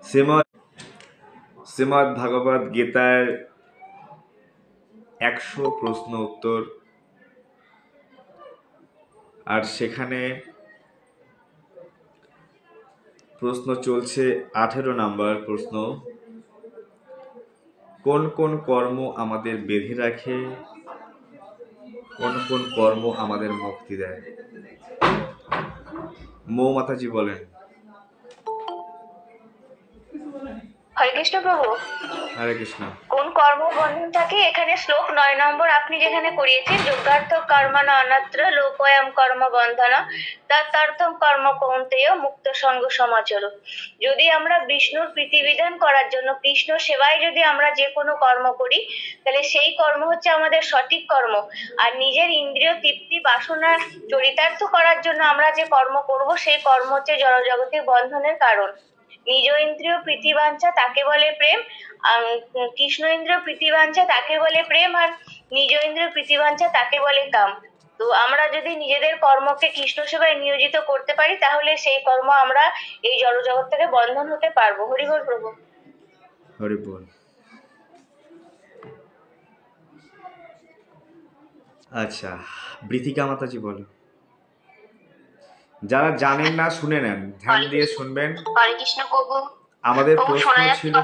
শ্রীমদ্ ভাগবত গীতার 100 প্রশ্ন উত্তর, আর সেখানে প্রশ্ন চলছে 18 নম্বর প্রশ্ন, কোন কোন কর্ম আমাদের বেঁধে রাখে, কোন কোন কর্ম আমাদের মুক্তি দেয়? মৌ মাতাজি বলেন। হরে কৃষ্ণ প্রভু। হরে কৃষ্ণ। কোন কর্মবন্ধন থাকে? এখানে শ্লোক 9 নম্বর আপনি যেখানে করিয়েছেন, যোগার্থ কর্মণ অন্যত্র লোকোয়ম কর্ম বন্ধন তদর্থম কর্ম কৌন্তেয় মুক্ত সঙ্গ সমাচর। যদি আমরা বিষ্ণুর প্রীতিবিধান করার জন্য, কৃষ্ণ সেবায় যদি আমরা যে কোনো কর্ম করি, তাহলে সেই কর্ম হচ্ছে আমাদের সঠিক কর্ম। আর নিজের ইন্দ্রিয় তৃপ্তি বাসনা চরিতার্থ করার জন্য আমরা যে কর্ম করব, সেই কর্ম হচ্ছে জড়জগতিক বন্ধনের কারণ। নিজ ইন্দ্রিয় প্রীতিবাঞ্ছা তাকে বলে প্রেম, কৃষ্ণ ইন্দ্রিয় প্রীতিবাঞ্ছা তাকে বলে প্রেম, আর নিজ ইন্দ্রিয় প্রীতিবাঞ্ছা তাকে বলে কাম। তো আমরা যদি নিজেদের কর্মকে কৃষ্ণ সেবায় নিয়োজিত করতে পারি, তাহলে সেই কর্ম আমরা এই জড়জগৎ থেকে বন্ধন হতে পারবো। হরি বল প্রভু। হরি বল। আচ্ছা, বৃথিকা মাতাজি বলো। যারা জানেন না শুনে নেন, ধ্যান দিয়ে শুনবেন। হরে কৃষ্ণ প্রভু। আমাদের প্রশ্ন ছিল,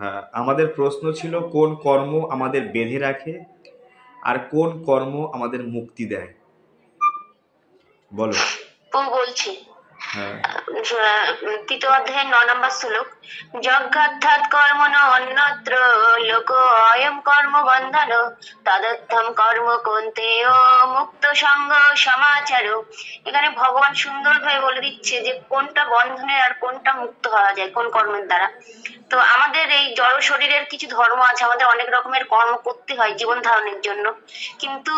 হ্যাঁ, আমাদের প্রশ্ন ছিল কোন কর্ম আমাদের বেঁধে রাখে আর কোন কর্ম আমাদের মুক্তি দেয়, বলো। বলছি, তৃতীয় অধ্যায়ের 9 নম্বর শ্লোক, যজ্ঞার্থাৎ কর্মণ অন্যত্র লোক অয়ম কর্ম বন্ধন তদর্থম কর্ম কৌন্তেয় মুক্ত সঙ্গ সমাচার। এখানে ভগবান সুন্দরভাবে বলে দিচ্ছে যে কোনটা বন্ধনের আর কোনটা মুক্ত হওয়া যায় কোন কর্মের দ্বারা। তো আমাদের এই জড় শরীরের কিছু ধর্ম আছে, আমাদের অনেক রকমের কর্ম করতে হয় জীবন ধারণের জন্য, কিন্তু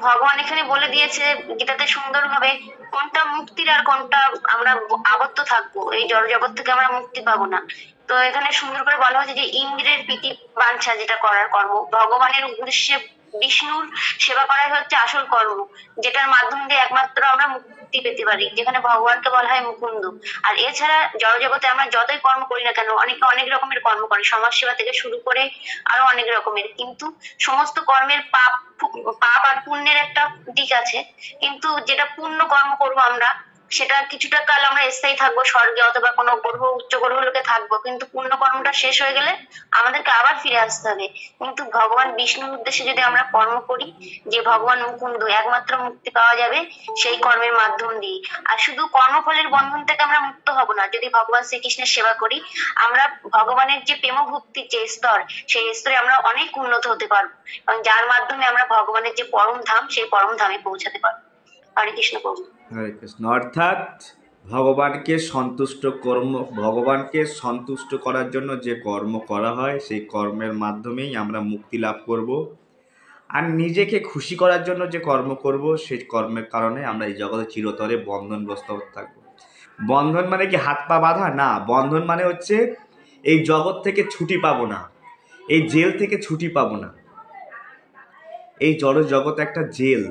ভগবান এখানে বলে দিয়েছে গীতাতে সুন্দরভাবে কোনটা মুক্তির আর কোনটা আমরা আবদ্ধ থাকবো, এই জড় জগৎ থেকে আমরা মুক্তি পাবো না। তো এখানে সুন্দর করে বলা হয়েছে যে ইন্দ্রিয়ের প্রীতি বাঞ্ছা যেটা করার কর্ম, ভগবানের উদ্দেশ্যে বিষ্ণুর সেবা করাই হচ্ছে আসল কর্ম, যেটার মাধ্যম দিয়ে একমাত্র আমরা মুক্তি পেতে পারি, যেখানে ভগবানকে বলা হয় মুকুন্দ। আর এছাড়া জড় জগতে আমরা যতই কর্ম করি না কেন, অনেকে অনেক রকমের কর্ম করে, সমাজ সেবা থেকে শুরু করে আরো অনেক রকমের, কিন্তু সমস্ত কর্মের পাপ আর পুণ্যের একটা দিক আছে। কিন্তু যেটা পুণ্য কর্ম করবো আমরা, সেটা কিছুটা কাল আমরা স্থায়ী থাকবো স্বর্গে অথবা কোনো গ্রহ উচ্চ গ্রহ লোকে থাকবো, কিন্তু পুণ্য কর্মটা শেষ হয়ে গেলে আমাদেরকে আবার ফিরে আসতে হবে। কিন্তু ভগবান বিষ্ণুর উদ্দেশ্যে যদি আমরা কর্ম করি, যে ভগবান মুকুন্দ, একমাত্র মুক্তি পাওয়া যাবে সেই কর্মের মাধ্যম দিয়ে। আর শুধু কর্মফলের বন্ধন থেকে আমরা মুক্ত হব না, যদি ভগবান শ্রীকৃষ্ণের সেবা করি, আমরা ভগবানের যে প্রেম ভক্তির যে স্তর, সেই স্তরে আমরা অনেক উন্নত হতে পারবো, এবং যার মাধ্যমে আমরা ভগবানের যে পরম ধাম, সেই পরম ধামে পৌঁছাতে পারবো। হরে কৃষ্ণ প্রভু। হরে কৃষ্ণ। অর্থাৎ ভগবানকে সন্তুষ্ট করার জন্য যে কর্ম করা হয়, সেই কর্মের মাধ্যমেই আমরা মুক্তি লাভ করব। আর নিজেকে খুশি করার জন্য যে কর্ম করব, সেই কর্মের কারণে আমরা এই জগতে চিরতরে বন্ধনগ্রস্ত থাকব। বন্ধন মানে কি হাত পা বাঁধা? না, বন্ধন মানে হচ্ছে এই জগৎ থেকে ছুটি পাবো না, এই জেল থেকে ছুটি পাবো না। এই জড় জগৎ একটা জেল,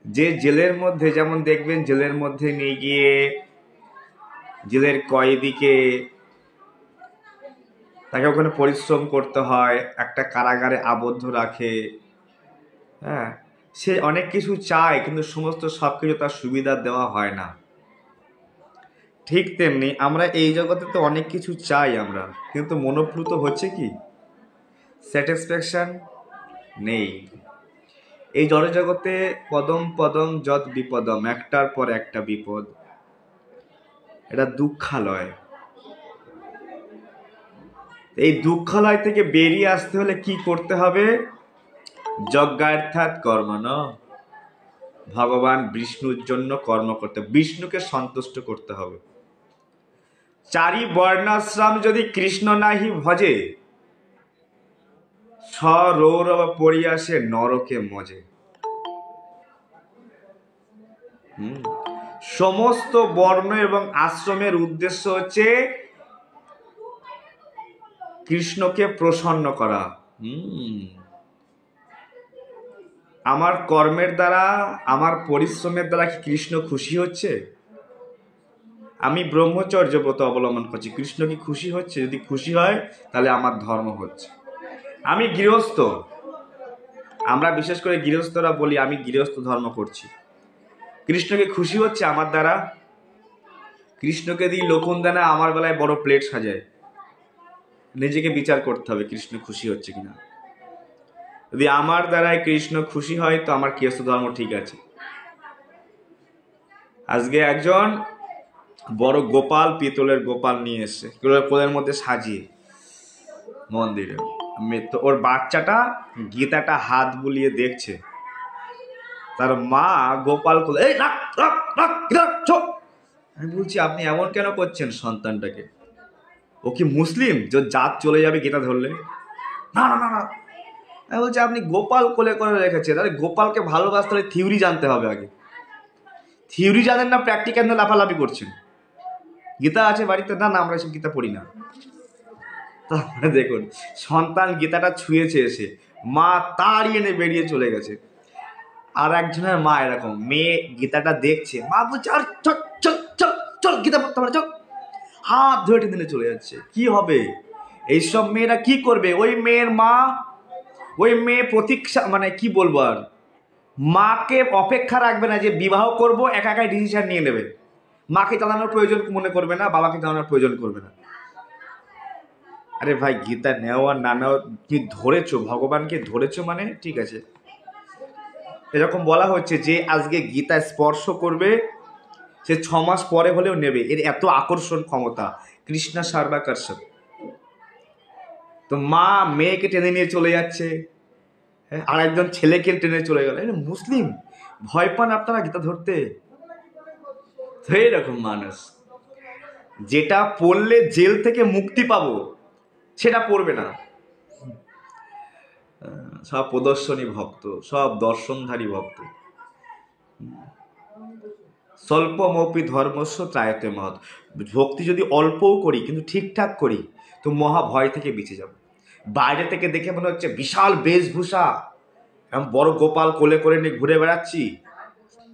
যে জেলের মধ্যে, যেমন দেখবেন জেলের মধ্যে নিয়ে গিয়ে জেলের কয়েদিকে, তাকে ওখানে পরিশ্রম করতে হয়, একটা কারাগারে আবদ্ধ রাখে, হ্যাঁ, সে অনেক কিছু চায়, কিন্তু সমস্ত সব কিছু তার সুবিধা দেওয়া হয় না। ঠিক তেমনি আমরা এই জগতে তো অনেক কিছু চাই আমরা, কিন্তু মনোপ্লুত হচ্ছে কি? স্যাটিসফ্যাকশন নেই। এই জড়জগতে পদম পদম যৎ বিপদম, একটার পর একটা বিপদ, এটা দুঃখালয়। এই দুঃখালয় থেকে বেরিয়ে আসতে হলে কি করতে হবে? যজ্ঞার্থাৎ কর্মণ, ভগবান বিষ্ণুর জন্য কর্ম করতে, বিষ্ণুকে সন্তুষ্ট করতে হবে। চারি বর্ণাশ্রম যদি কৃষ্ণ নাহি ভজে, সরৌরব পরিয়াসে নরকে মজে। সমস্ত বর্ণ এবং আশ্রমের উদ্দেশ্য হচ্ছে কৃষ্ণকে প্রসন্ন করা। আমার কর্মের দ্বারা, আমার পরিশ্রমের দ্বারা কি কৃষ্ণ খুশি হচ্ছে? আমি ব্রহ্মচর্য ব্রত অবলম্বন করছি, কৃষ্ণ কি খুশি হচ্ছে? যদি খুশি হয় তাহলে আমার ধর্ম হচ্ছে। আমি গৃহস্থ, আমরা বিশেষ করে গৃহস্থরা বলি আমি গৃহস্থ ধর্ম করছি, কৃষ্ণকে খুশি হচ্ছে আমার দ্বারা? কৃষ্ণকে দিই লোকন দানা, আমার বেলায় বড় প্লেট সাজায়। নিজেকে বিচার করতে হবে কৃষ্ণ খুশি হচ্ছে কিনা। যদি আমার দ্বারাই কৃষ্ণ খুশি হয় তো আমার গৃহস্থ ধর্ম ঠিক আছে। আজকে একজন বড় গোপাল, পিতলের গোপাল নিয়ে এসছে কোলের মধ্যে সাজিয়ে মন্দিরে, তো ওর বাচ্চাটা গীতাটা হাত বুলিয়ে দেখছে, তার মা গোপাল কোলে, এই রাখ রাখ রাখ রাখ চুপ। আমি বলছি আপনি এমন কেন করছেন সন্তানটাকে? ও কি মুসলিম যে জাত চলে যাবে গীতা ধরলে? না না না না। আমি বলছি আপনি গোপাল কোলে করে রেখেছেন, তাহলে গোপালকে ভালোবাসতে হলে থিওরি জানতে হবে আগে। থিওরি জানেন না, প্র্যাকটিক্যাল না, লাফালাফি করছেন। গীতা আছে বাড়িতে? না না, আমরা এসব গীতা পড়ি না। তারপরে দেখুন সন্তান গীতাটা ছুঁয়েছে এসে, মা তাড়িয়ে এনে বেরিয়ে চলে গেছে। আর একজনের মা এরকম, মেয়ে গীতাটা দেখছে, মা বলছে আর চল চল চল চল গীতা পড়তে পারে চল, হাত ধরে টেনে চলে যাচ্ছে। কি হবে? এইসব মেয়েরা কি করবে? ওই মেয়ের মা, ওই মেয়ে প্রতীক্ষা, মানে কি বলবো আর, মাকে অপেক্ষা রাখবে না যে বিবাহ করব, একা একাই ডিসিশন নিয়ে নেবে। মাকে জানানোর প্রয়োজন মনে করবে না, বাবাকে জানানোর প্রয়োজন করবে না। আরে ভাই, গীতা নেও আর না নেও, তুমি ধরেছো, ভগবানকে ধরেছো মানে ঠিক আছে। এরকম বলা হচ্ছে যে আজকে গীতা স্পর্শ করবে সে 6 মাস পরে হলেও নেবে, এর এত আকর্ষণ ক্ষমতা। কৃষ্ণা সার্বাকর্ষণ। তো মা মেয়েকে টেনে নিয়ে চলে যাচ্ছে, আর একজন ছেলেকে টেনে চলে গেল। মুসলিম ভয় পান আপনারা গীতা ধরতে? তো এইরকম মানুষ, যেটা পড়লে জেল থেকে মুক্তি পাবো সেটা পড়বে না। সব প্রদর্শনী ভক্ত, সব দর্শনধারী ভক্ত। স্বল্পমপি ধর্মস্ব ত্রায়তে মহৎ। ভক্তি যদি অল্পও করি কিন্তু ঠিকঠাক করি তো মহা ভয় থেকে বেঁচে যাব। বাইরে থেকে দেখে মনে হচ্ছে বিশাল বেশভূষা, এমন বড় গোপাল কোলে করে নিয়ে ঘুরে বেড়াচ্ছি,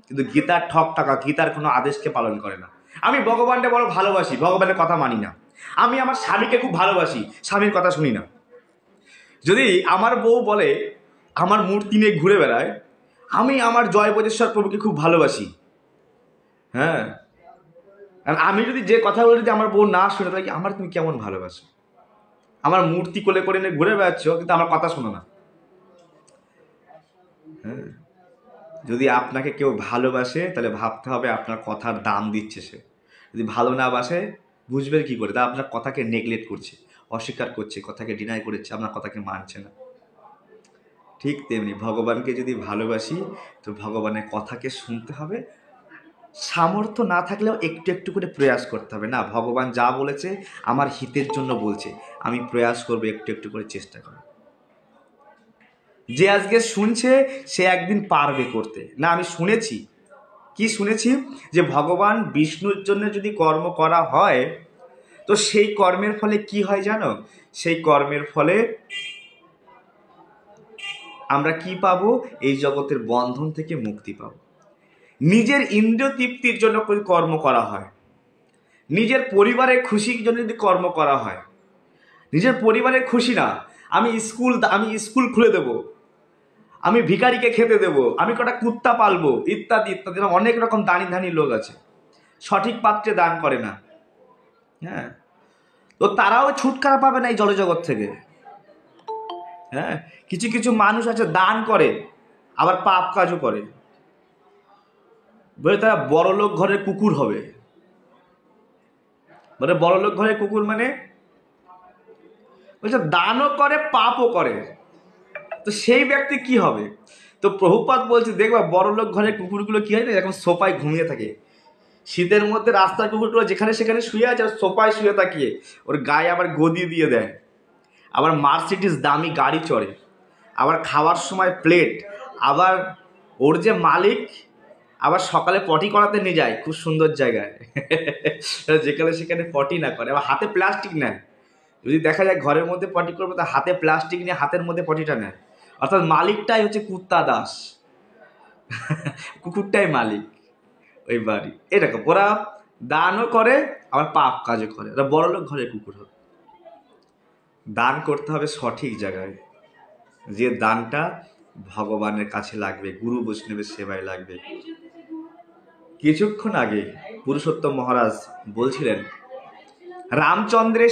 কিন্তু গীতার ঠক টাকা, গীতার কোনো আদেশকে পালন করে না। আমি ভগবানকে বড় ভালোবাসি, ভগবানের কথা মানি না। আমি আমার স্বামীকে খুব ভালোবাসি, স্বামীর কথা শুনি না। যদি আমার বউ বলে আমার মূর্তি নিয়ে ঘুরে বেড়ায়, আমি আমার জয় বজেশ্বর প্রভুকে খুব ভালোবাসি। হ্যাঁ, আমি যদি যে কথা বলি যদি আমার বউ না শুনে, তাহলে আমার তুমি কেমন ভালোবাসো? আমার মূর্তি কোলে করে নিয়ে ঘুরে বেড়াচ্ছ কিন্তু আমার কথা শোনো না। হ্যাঁ, যদি আপনাকে কেউ ভালোবাসে তাহলে ভাবতে হবে আপনার কথার দাম দিচ্ছে সে। যদি ভালো না বাসে বুঝবেন কি করে? তা আপনার কথাকে নেগলেক্ট করছে, অস্বীকার করছে, কথাকে ডিনাই করেছে, আপনার কথাকে মানছে না। ঠিক তেমনি ভগবানকে যদি ভালোবাসি তো ভগবানের কথাকে শুনতে হবে। সামর্থ্য না থাকলেও একটু একটু করে প্রয়াস করতে হবে। না, ভগবান যা বলেছে আমার হিতের জন্য বলছে, আমি প্রয়াস করবো, একটু একটু করে চেষ্টা করব। যে আজকে শুনছে সে একদিন পারবে করতে। না, আমি শুনেছি, কি শুনেছি, যে ভগবান বিষ্ণুর জন্য যদি কর্ম করা হয় তো সেই কর্মের ফলে কি হয় জানো? সেই কর্মের ফলে আমরা কি পাবো? এই জগতের বন্ধন থেকে মুক্তি পাবো। নিজের ইন্দ্রিয় তৃপ্তির জন্য কর্ম করা হয়, নিজের পরিবারের খুশির জন্য যদি কর্ম করা হয়, নিজের পরিবারের খুশি না, আমি স্কুল খুলে দেব, আমি ভিখারিকে খেতে দেব, আমি কটা কুত্তা পালবো, ইত্যাদি ইত্যাদি। অনেক রকম দানি ধানি লোক আছে, সঠিক পাত্রে দান করে না। হ্যাঁ, তো তারাও ছুটকারা পাবে না এই জড়জগৎ থেকে। হ্যাঁ, কিছু কিছু মানুষ আছে দান করে আবার পাপ কাজও করে, বলে তারা বড়লোক ঘরের কুকুর হবে। বলে বড়লোক ঘরের কুকুর মানে বলছে দানও করে পাপও করে, তো সেই ব্যক্তি কি হবে? তো প্রভুপাদ বলছে দেখবা বড়লোক ঘরের কুকুরগুলো কি হয় না, এরকম সোফায় ঘুমিয়ে থাকে। শীতের মধ্যে রাস্তার কুকুরগুলো যেখানে সেখানে শুয়ে আছে, সোফায় শুয়ে তাকিয়ে ওর গায়ে আবার গদি দিয়ে দেয়, আবার মার্সিডিজ দামি গাড়ি চড়ে, আবার খাওয়ার সময় প্লেট, আবার ওর যে মালিক আবার সকালে পটি করাতে নিয়ে যায় খুব সুন্দর জায়গায় যেখানে সেখানে পটি না করে, আবার হাতে প্লাস্টিক নেয়। যদি দেখা যায় ঘরের মধ্যে পটি করবে তা হাতে প্লাস্টিক নিয়ে হাতের মধ্যে পটিটা নেয়। অর্থাৎ মালিকটাই হচ্ছে কুত্তা দাস কুকুরটাই মালিক ওই বাড়ি। এরকম ওরা দানও করে আবার পাপ কাজও করে, ওরা বড়লোক ঘরের কুকুর হবে। দান করতে হবে সঠিক জায়গায়, যে দানটা ভগবানের কাছে লাগবে, গুরু বৈষ্ণবের সেবায় লাগবে। কিছুক্ষণ আগে পুরুষোত্তম মহারাজ বলছিলেন রামচন্দ্রের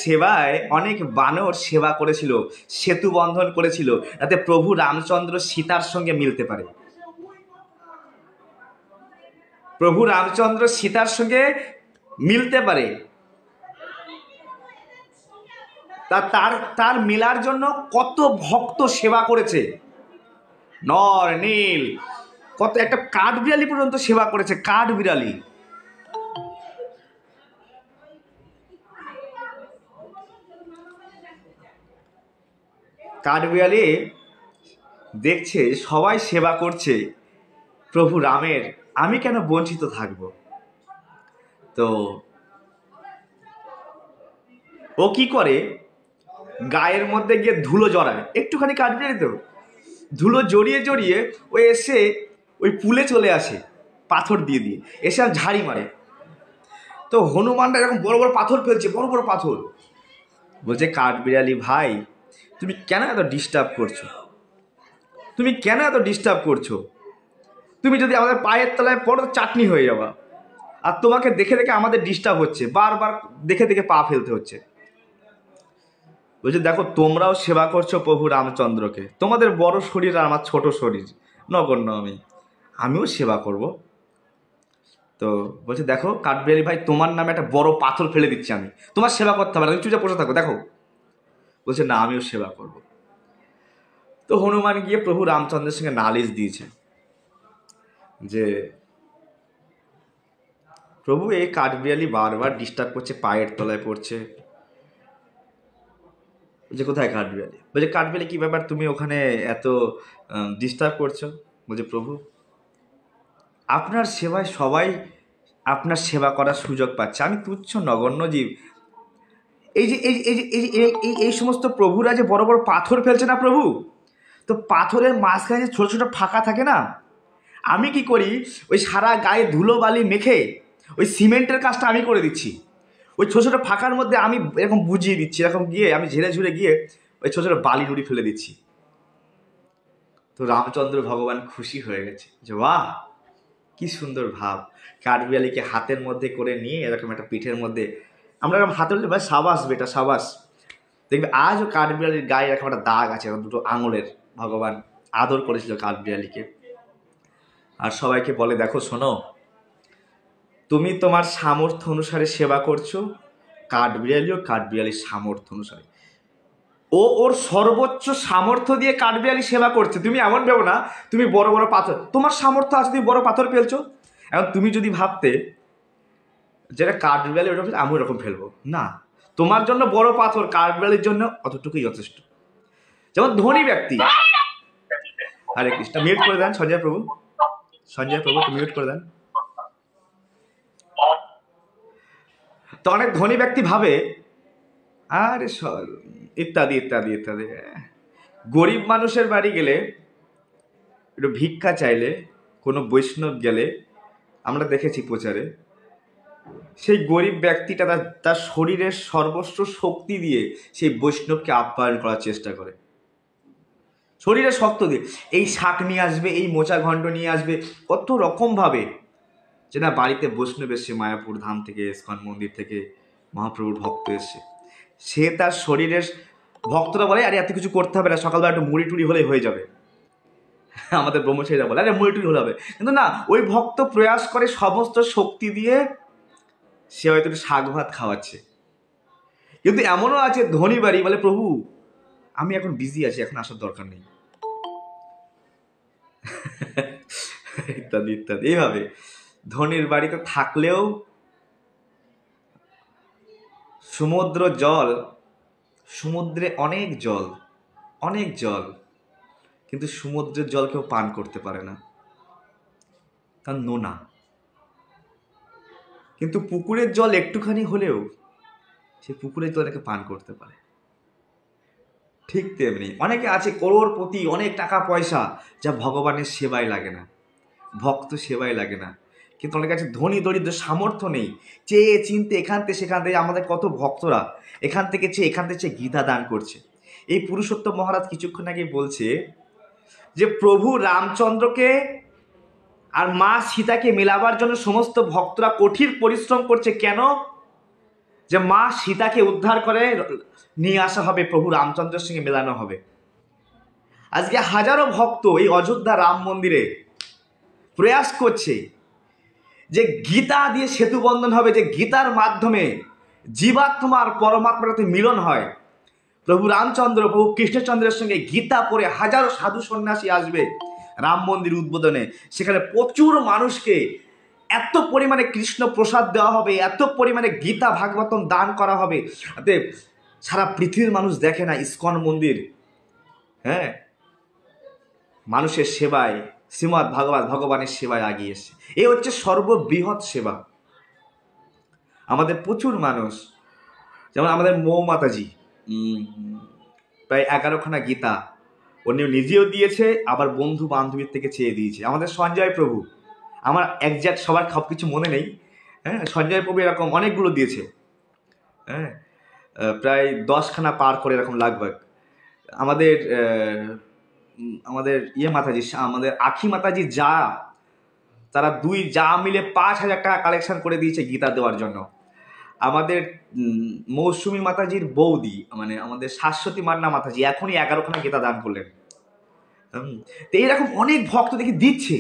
সেবায় অনেক বানর সেবা করেছিল, সেতু বন্ধন করেছিল, যাতে প্রভু রামচন্দ্র সীতার সঙ্গে মিলতে পারে, প্রভু রামচন্দ্র সীতার সঙ্গে মিলতে পারে। তার মেলার জন্য কত ভক্ত সেবা করেছে, নর নীল, কত, একটা কাঠবিড়ালি পর্যন্ত সেবা করেছে, কাঠবিড়ালি। কাঠবিড়ালি দেখছে সবাই সেবা করছে প্রভু রামের, আমি কেন বঞ্চিত থাকব? তো ও কি করে, গায়ের মধ্যে গিয়ে ধুলো জড়ায়, একটুখানি কাঠবিড়ালি তো, ধুলো জড়িয়ে জড়িয়ে ও এসে ওই পুলে চলে আসে, পাথর দিয়ে দিয়ে এসে আর ঝাড়ি মারে। তো হনুমানটা এরকম বড় বড় পাথর ফেলছে, বড় বড় পাথর। বলছে কাঠবিড়ালি ভাই, তুমি কেন এত ডিস্টার্ব করছো, তুমি কেন এত ডিস্টার্ব করছো? তুমি যদি আমাদের পায়ের তলায় পড়ো চাটনি হয়ে যাবা, আর তোমাকে দেখে দেখে আমাদের ডিস্টার্ব হচ্ছে, বারবার দেখে দেখে পা ফেলতে হচ্ছে। বলছে দেখো, তোমরাও সেবা করছো প্রভু রামচন্দ্রকে, তোমাদের বড় শরীর আর আমার ছোট শরীর, নগণ্য, আমিও সেবা করব। তো বলছে দেখো কাঠবিড়ালি ভাই, তোমার নামে একটা বড় পাথর ফেলে দিচ্ছি, আমি তোমার সেবা করতে হবে না, তুমি চুপচাপ বসে থাকো, দেখো। বলছে না, আমিও সেবা করব। তো হনুমান গিয়ে প্রভু রামচন্দ্রের সঙ্গে নালিশ দিয়েছে যে প্রভু, এই কাঠবিড়ালি বারবার ডিস্টার্ব করছে, পায়ের তলায় পড়ছে। বলছে কোথায় কাঠবিড়ালি? বলছে কাঠবিড়ালি কি ব্যাপার, তুমি ওখানে এত ডিস্টার্ব করছো? বলছে প্রভু, আপনার সেবায় সবাই আপনার সেবা করার সুযোগ পাচ্ছে, আমি তুচ্ছ নগণ্য জীব। এই যে এই এই এই এই এই সমস্ত প্রভুরা যে বড় বড় পাথর ফেলছে না প্রভু, তো পাথরের মাঝখানে যে ছোট ছোট ফাঁকা থাকে না, আমি কি করি, ওই সারা গায়ে ধুলো বালি মেখে ওই সিমেন্টের কাজটা আমি করে দিচ্ছি, ওই ছোটো ছোটো ফাঁকার মধ্যে আমি এরকম বুঝিয়ে দিচ্ছি, এরকম গিয়ে আমি ঝেড়ে ঝুড়ে গিয়ে ওই ছোটো ছোটো বালি নুড়ি ফেলে দিচ্ছি। তো রামচন্দ্র ভগবান খুশি হয়ে গেছে যে বাহ, কি সুন্দর ভাব। কাঠবিড়ালিকে হাতের মধ্যে করে নিয়ে এরকম একটা পিঠের মধ্যে আমরা এরকম হাতে বলতে ভাই সাবাস বেটা সাবাস। দেখবে আজও কাঠবিড়ালির গায়ে এরকম একটা দাগ আছে, দুটো আঙুলের, ভগবান আদর করেছিল কাঠবিড়ালিকে। আর সবাইকে বলে দেখো শোনো, তুমি তোমার সামর্থ্য অনুসারে সেবা করছো, কাঠবিড়ালিও কাঠবিড়ালির সামর্থ্য অনুসারে, ও ওর সর্বোচ্চ সামর্থ্য দিয়ে কাঠবিড়ালি সেবা করছে। তুমি এমন ভেবো না তুমি বড় বড় পাথর, তোমার সামর্থ্য আছে তুমি বড় পাথর ফেলছো, এখন তুমি যদি ভাবতে যেটা কাঠবিড়ালি ওরকম আমি ওরকম ফেলবো না, তোমার জন্য বড় পাথর, কাঠবিড়ালির জন্য অতটুকুই যথেষ্ট। যেমন ধনী ব্যক্তি, হরে কৃষ্ণ, মিউট করে দেন সঞ্জয় প্রভু, সঞ্জয় প্রভু একটু মিউট করে দেন। তো অনেক ধনী ব্যক্তি ভাবে আরে ইত্যাদি ইত্যাদি ইত্যাদি, গরিব মানুষের বাড়ি গেলে, একটু ভিক্ষা চাইলে, কোনো বৈষ্ণব গেলে, আমরা দেখেছি প্রচারে, সেই গরিব ব্যক্তিটা তার শরীরের সর্বস্ব শক্তি দিয়ে সেই বৈষ্ণবকে আপ্যায়ন করার চেষ্টা করে, শরীরে শক্ত দিয়ে, এই শাক নিয়ে আসবে, এই মোচা ঘণ্ট নিয়ে আসবে, কত রকমভাবে, যে না বাড়িতে বৈষ্ণব এসছে, মায়াপুর ধাম থেকে, ইস্কন মন্দির থেকে মহাপ্রভুর ভক্ত এসছে, সে তার শরীরের, ভক্তরা বলে আরে এত কিছু করতে হবে না, সকালবেলা একটু মুড়ি টুড়ি হলেই হয়ে যাবে, আমাদের ব্রহ্মচারীরা বলে আরে মুড়ি টুড়ি হলে হবে, কিন্তু না, ওই ভক্ত প্রয়াস করে সমস্ত শক্তি দিয়ে সে হয়তো একটু শাক ভাত খাওয়াচ্ছে। কিন্তু এমনও আছে ধনী বাড়ি বলে প্রভু আমি এখন বিজি আছি, এখন আসার দরকার নেই, ইত্যাদি ইত্যাদি। এইভাবে ধনীর বাড়িতে থাকলেও সমুদ্র জল, সমুদ্রে অনেক জল, অনেক জল, কিন্তু সমুদ্রের জল কেউ পান করতে পারে না, কারণ নোনা। কিন্তু পুকুরের জল একটুখানি হলেও সে পুকুরের জল একে পান করতে পারে। ঠিক তেমনি অনেকে আছে করোড়পতি, অনেক টাকা পয়সা, যা ভগবানের সেবায় লাগে না, ভক্ত সেবায় লাগে না। কিন্তু অনেক কাছে ধনী দরিদ্র সামর্থ্য নেই, চেয়ে চিনতে এখান থেকে সেখান থেকে আমাদের কত ভক্তরা এখান থেকে গীতা দান করছে। এই পুরুষোত্তম মহারাজ কিছুক্ষণ আগে বলছে যে প্রভু রামচন্দ্রকে আর মা সীতাকে মেলাবার জন্য সমস্ত ভক্তরা কঠিন পরিশ্রম করছে। কেন? যে মা সীতাকে উদ্ধার করে নিয়ে আসা হবে, প্রভু রামচন্দ্রের সঙ্গে মেলানো হবে। আজকে হাজারো ভক্ত এই অযোধ্যা রাম মন্দিরে প্রয়াস করছে যে গীতা দিয়ে সেতু বন্ধন হবে, যে গীতার মাধ্যমে জীবাত্মা আর পরমাত্মার সাথে মিলন হয়। প্রভু রামচন্দ্র প্রভু কৃষ্ণচন্দ্রের সঙ্গে গীতা পড়ে হাজারো সাধু সন্ন্যাসী আসবে রাম মন্দির উদ্বোধনে। সেখানে প্রচুর মানুষকে এত পরিমাণে কৃষ্ণ প্রসাদ দেওয়া হবে, এত পরিমাণে গীতা ভাগবতম দান করা হবে। সারা পৃথিবীর মানুষ দেখে না ইসকন মন্দির, হ্যাঁ, মানুষের সেবায় শ্রীমদ্ ভাগবত ভগবানের সেবায় এগিয়ে এসছে। এই হচ্ছে সর্ববৃহৎ সেবা। আমাদের প্রচুর মানুষ, যেমন আমাদের মৌ মাতাজি প্রায় 11খানা গীতা উনি নিজেও দিয়েছে, আবার বন্ধু বান্ধবীর থেকে চেয়ে দিয়েছে। আমাদের সঞ্জয় প্রভু, আমার একজ্যাক্ট সবার সব কিছু মনে নেই, হ্যাঁ, সঞ্জয় প্রভু এরকম অনেকগুলো দিয়েছে, হ্যাঁ, প্রায় 10খানা পার করে এরকম লাগবে। আমাদের আমাদের মাতাজি, আমাদের আখি মাতাজি যা, তারা দুই যা মিলে 5,000 টাকা কালেকশন করে দিয়েছে গীতা দেওয়ার জন্য। আমাদের মৌসুমী মাতাজির বৌদি, মানে আমাদের শাশ্বতী মান্না মাতাজি এখনই 11খানা গীতা দান করলেন। তো এইরকম অনেক ভক্ত দেখি দিচ্ছে।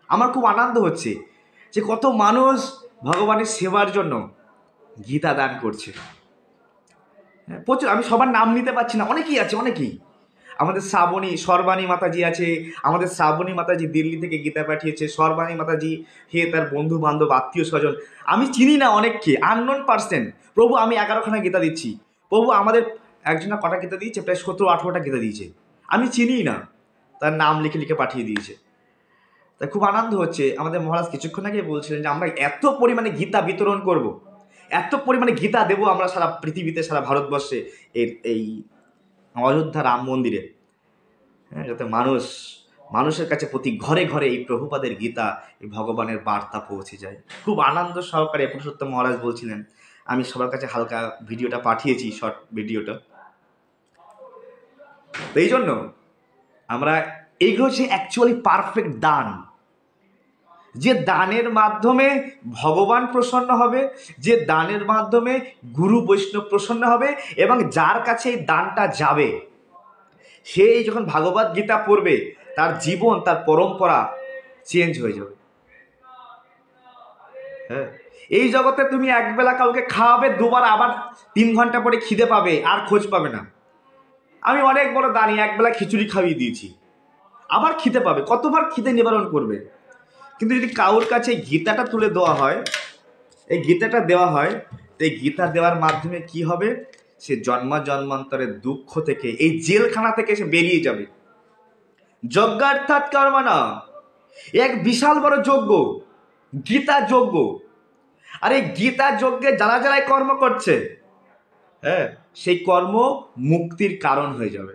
আমার খুব আনন্দ হচ্ছে যে কত মানুষ ভগবানের সেবার জন্য গীতা দান করছে। প্রচুর, আমি সবার নাম নিতে পারছি না, অনেকেই আছে, অনেকেই। আমাদের সর্বাণী মাতাজি আছে, আমাদের শ্রাবণী মাতাজি দিল্লি থেকে গীতা পাঠিয়েছে। সর্বাণী মাতাজি হে তার বন্ধু বান্ধব আত্মীয় স্বজন, আমি চিনি না অনেককে, আননোন পার্সন। প্রভু আমি 11খানা গীতা দিচ্ছি, প্রভু আমাদের একজনা কটা গীতা দিয়েছে, প্রায় 17-18টা গীতা দিয়েছে, আমি চিনি না, তার নাম লিখে লিখে পাঠিয়ে দিয়েছে। তাই খুব আনন্দ হচ্ছে। আমাদের মহারাজ কিছুক্ষণ আগে বলছিলেন যে আমরা এত পরিমাণে গীতা বিতরণ করব, এত পরিমাণে গীতা দেবো আমরা সারা পৃথিবীতে, সারা ভারতবর্ষে, এই অযোধ্যা রাম মন্দিরে, হ্যাঁ, যাতে মানুষের কাছে প্রতি ঘরে ঘরে এই প্রভুপাদের গীতা, এই ভগবানের বার্তা পৌঁছে যায়। খুব আনন্দ সহকারে পুরুষোত্তম মহারাজ বলছিলেন। আমি সবার কাছে হালকা ভিডিওটা পাঠিয়েছি, শর্ট ভিডিওটা। তো এই জন্য আমরা, এইগুলো হচ্ছে অ্যাকচুয়ালি পারফেক্ট দান, যে দানের মাধ্যমে ভগবান প্রসন্ন হবে, যে দানের মাধ্যমে গুরু বৈষ্ণব প্রসন্ন হবে, এবং যার কাছে এই দানটা যাবে সেই যখন ভাগবত গীতা পড়বে তার জীবন, তার পরম্পরা চেঞ্জ হয়ে যাবে। হ্যাঁ, এই জগতে তুমি একবেলা কাউকে খাওয়াবে, দুবার আবার 3 ঘন্টা পরে খিদে পাবে, আর খোঁজ পাবে না। আমি অনেক বড় দানি, একবেলা খিচুড়ি খাইয়ে দিয়েছি, আবার খিদে পাবে, কতবার খিদে নিবারণ করবে। কিন্তু যদি কারোর কাছে এই গীতাটা তুলে দেওয়া হয়, এই গীতাটা দেওয়া হয়, তো এই গীতা দেওয়ার মাধ্যমে কি হবে, সে জন্মান্তরের দুঃখ থেকে, এই জেলখানা থেকে সে বেরিয়ে যাবে। যজ্ঞার্থাৎ কর্মণা, এক বিশাল বড় যজ্ঞ, গীতা যজ্ঞ। আর এই গীতা যজ্ঞে যারা যারা কর্ম করছে, হ্যাঁ, সেই কর্ম মুক্তির কারণ হয়ে যাবে।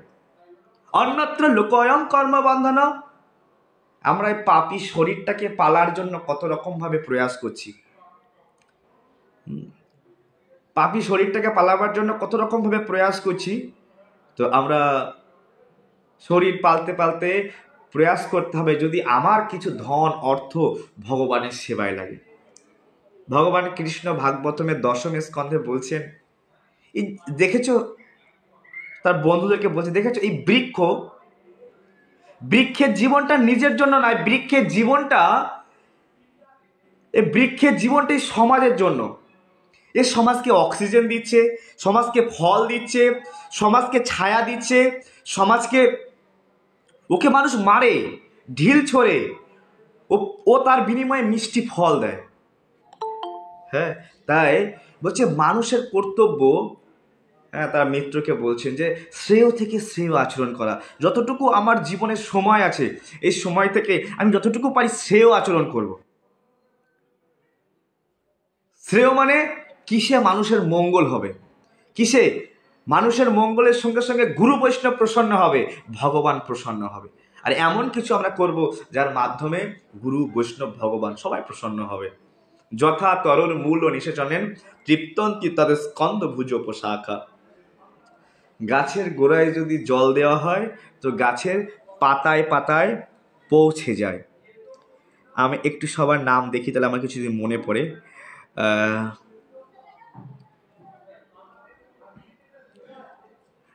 অন্যত্র লোকয়ং কর্মবন্ধন। আমরা এই পাপী শরীরটাকে পালার জন্য কত রকম ভাবে প্রয়াস করছি, পাপী শরীরটাকে পালাবার জন্য কত রকম ভাবে প্রয়াস করছি। তো আমরা শরীর পালতে পালতে প্রয়াস করতে হবে যদি আমার কিছু ধন অর্থ ভগবানের সেবায় লাগে। ভগবান কৃষ্ণ ভাগবতমের 10ম স্কন্ধে বলছেন, এই দেখেছো, তার বন্ধুদেরকে বলছে, দেখেছো এই বৃক্ষের জীবনটা নিজের জন্য নয়, বৃক্ষের জীবনটাই সমাজের জন্য। এ সমাজকে অক্সিজেন দিচ্ছে, সমাজকে ফল দিচ্ছে, সমাজকে ছায়া দিচ্ছে, সমাজকে, ওকে মানুষ মারে, ঢিল ছোড়ে, ও তার বিনিময়ে মিষ্টি ফল দেয়। হ্যাঁ, তাই বলছে মানুষের কর্তব্য, হ্যাঁ, তার মিত্রকে বলছেন যে শ্রেয় থেকে শ্রেয় আচরণ করা। যতটুকু আমার জীবনের সময় আছে, এই সময় থেকে আমি যতটুকু পারি শ্রেয় আচরণ করব। শ্রেয় মানে কিসে মানুষের মঙ্গল হবে, কিসে মানুষের মঙ্গলের সঙ্গে সঙ্গে গুরু বৈষ্ণব প্রসন্ন হবে, ভগবান প্রসন্ন হবে। আর এমন কিছু আমরা করব যার মাধ্যমে গুরু বৈষ্ণব ভগবান সবাই প্রসন্ন হবে। যথা তরুর মূল ও নিষেচনেন তৃপ্তন্তি তাদের স্কন্দ ভুজ পোশাখা। গাছের গোড়ায় যদি জল দেওয়া হয় তো গাছের পাতায় পাতায় পৌঁছে যায়। আমি একটু সবার নাম দেখি, তাহলে আমার কিছু যদি মনে পড়ে।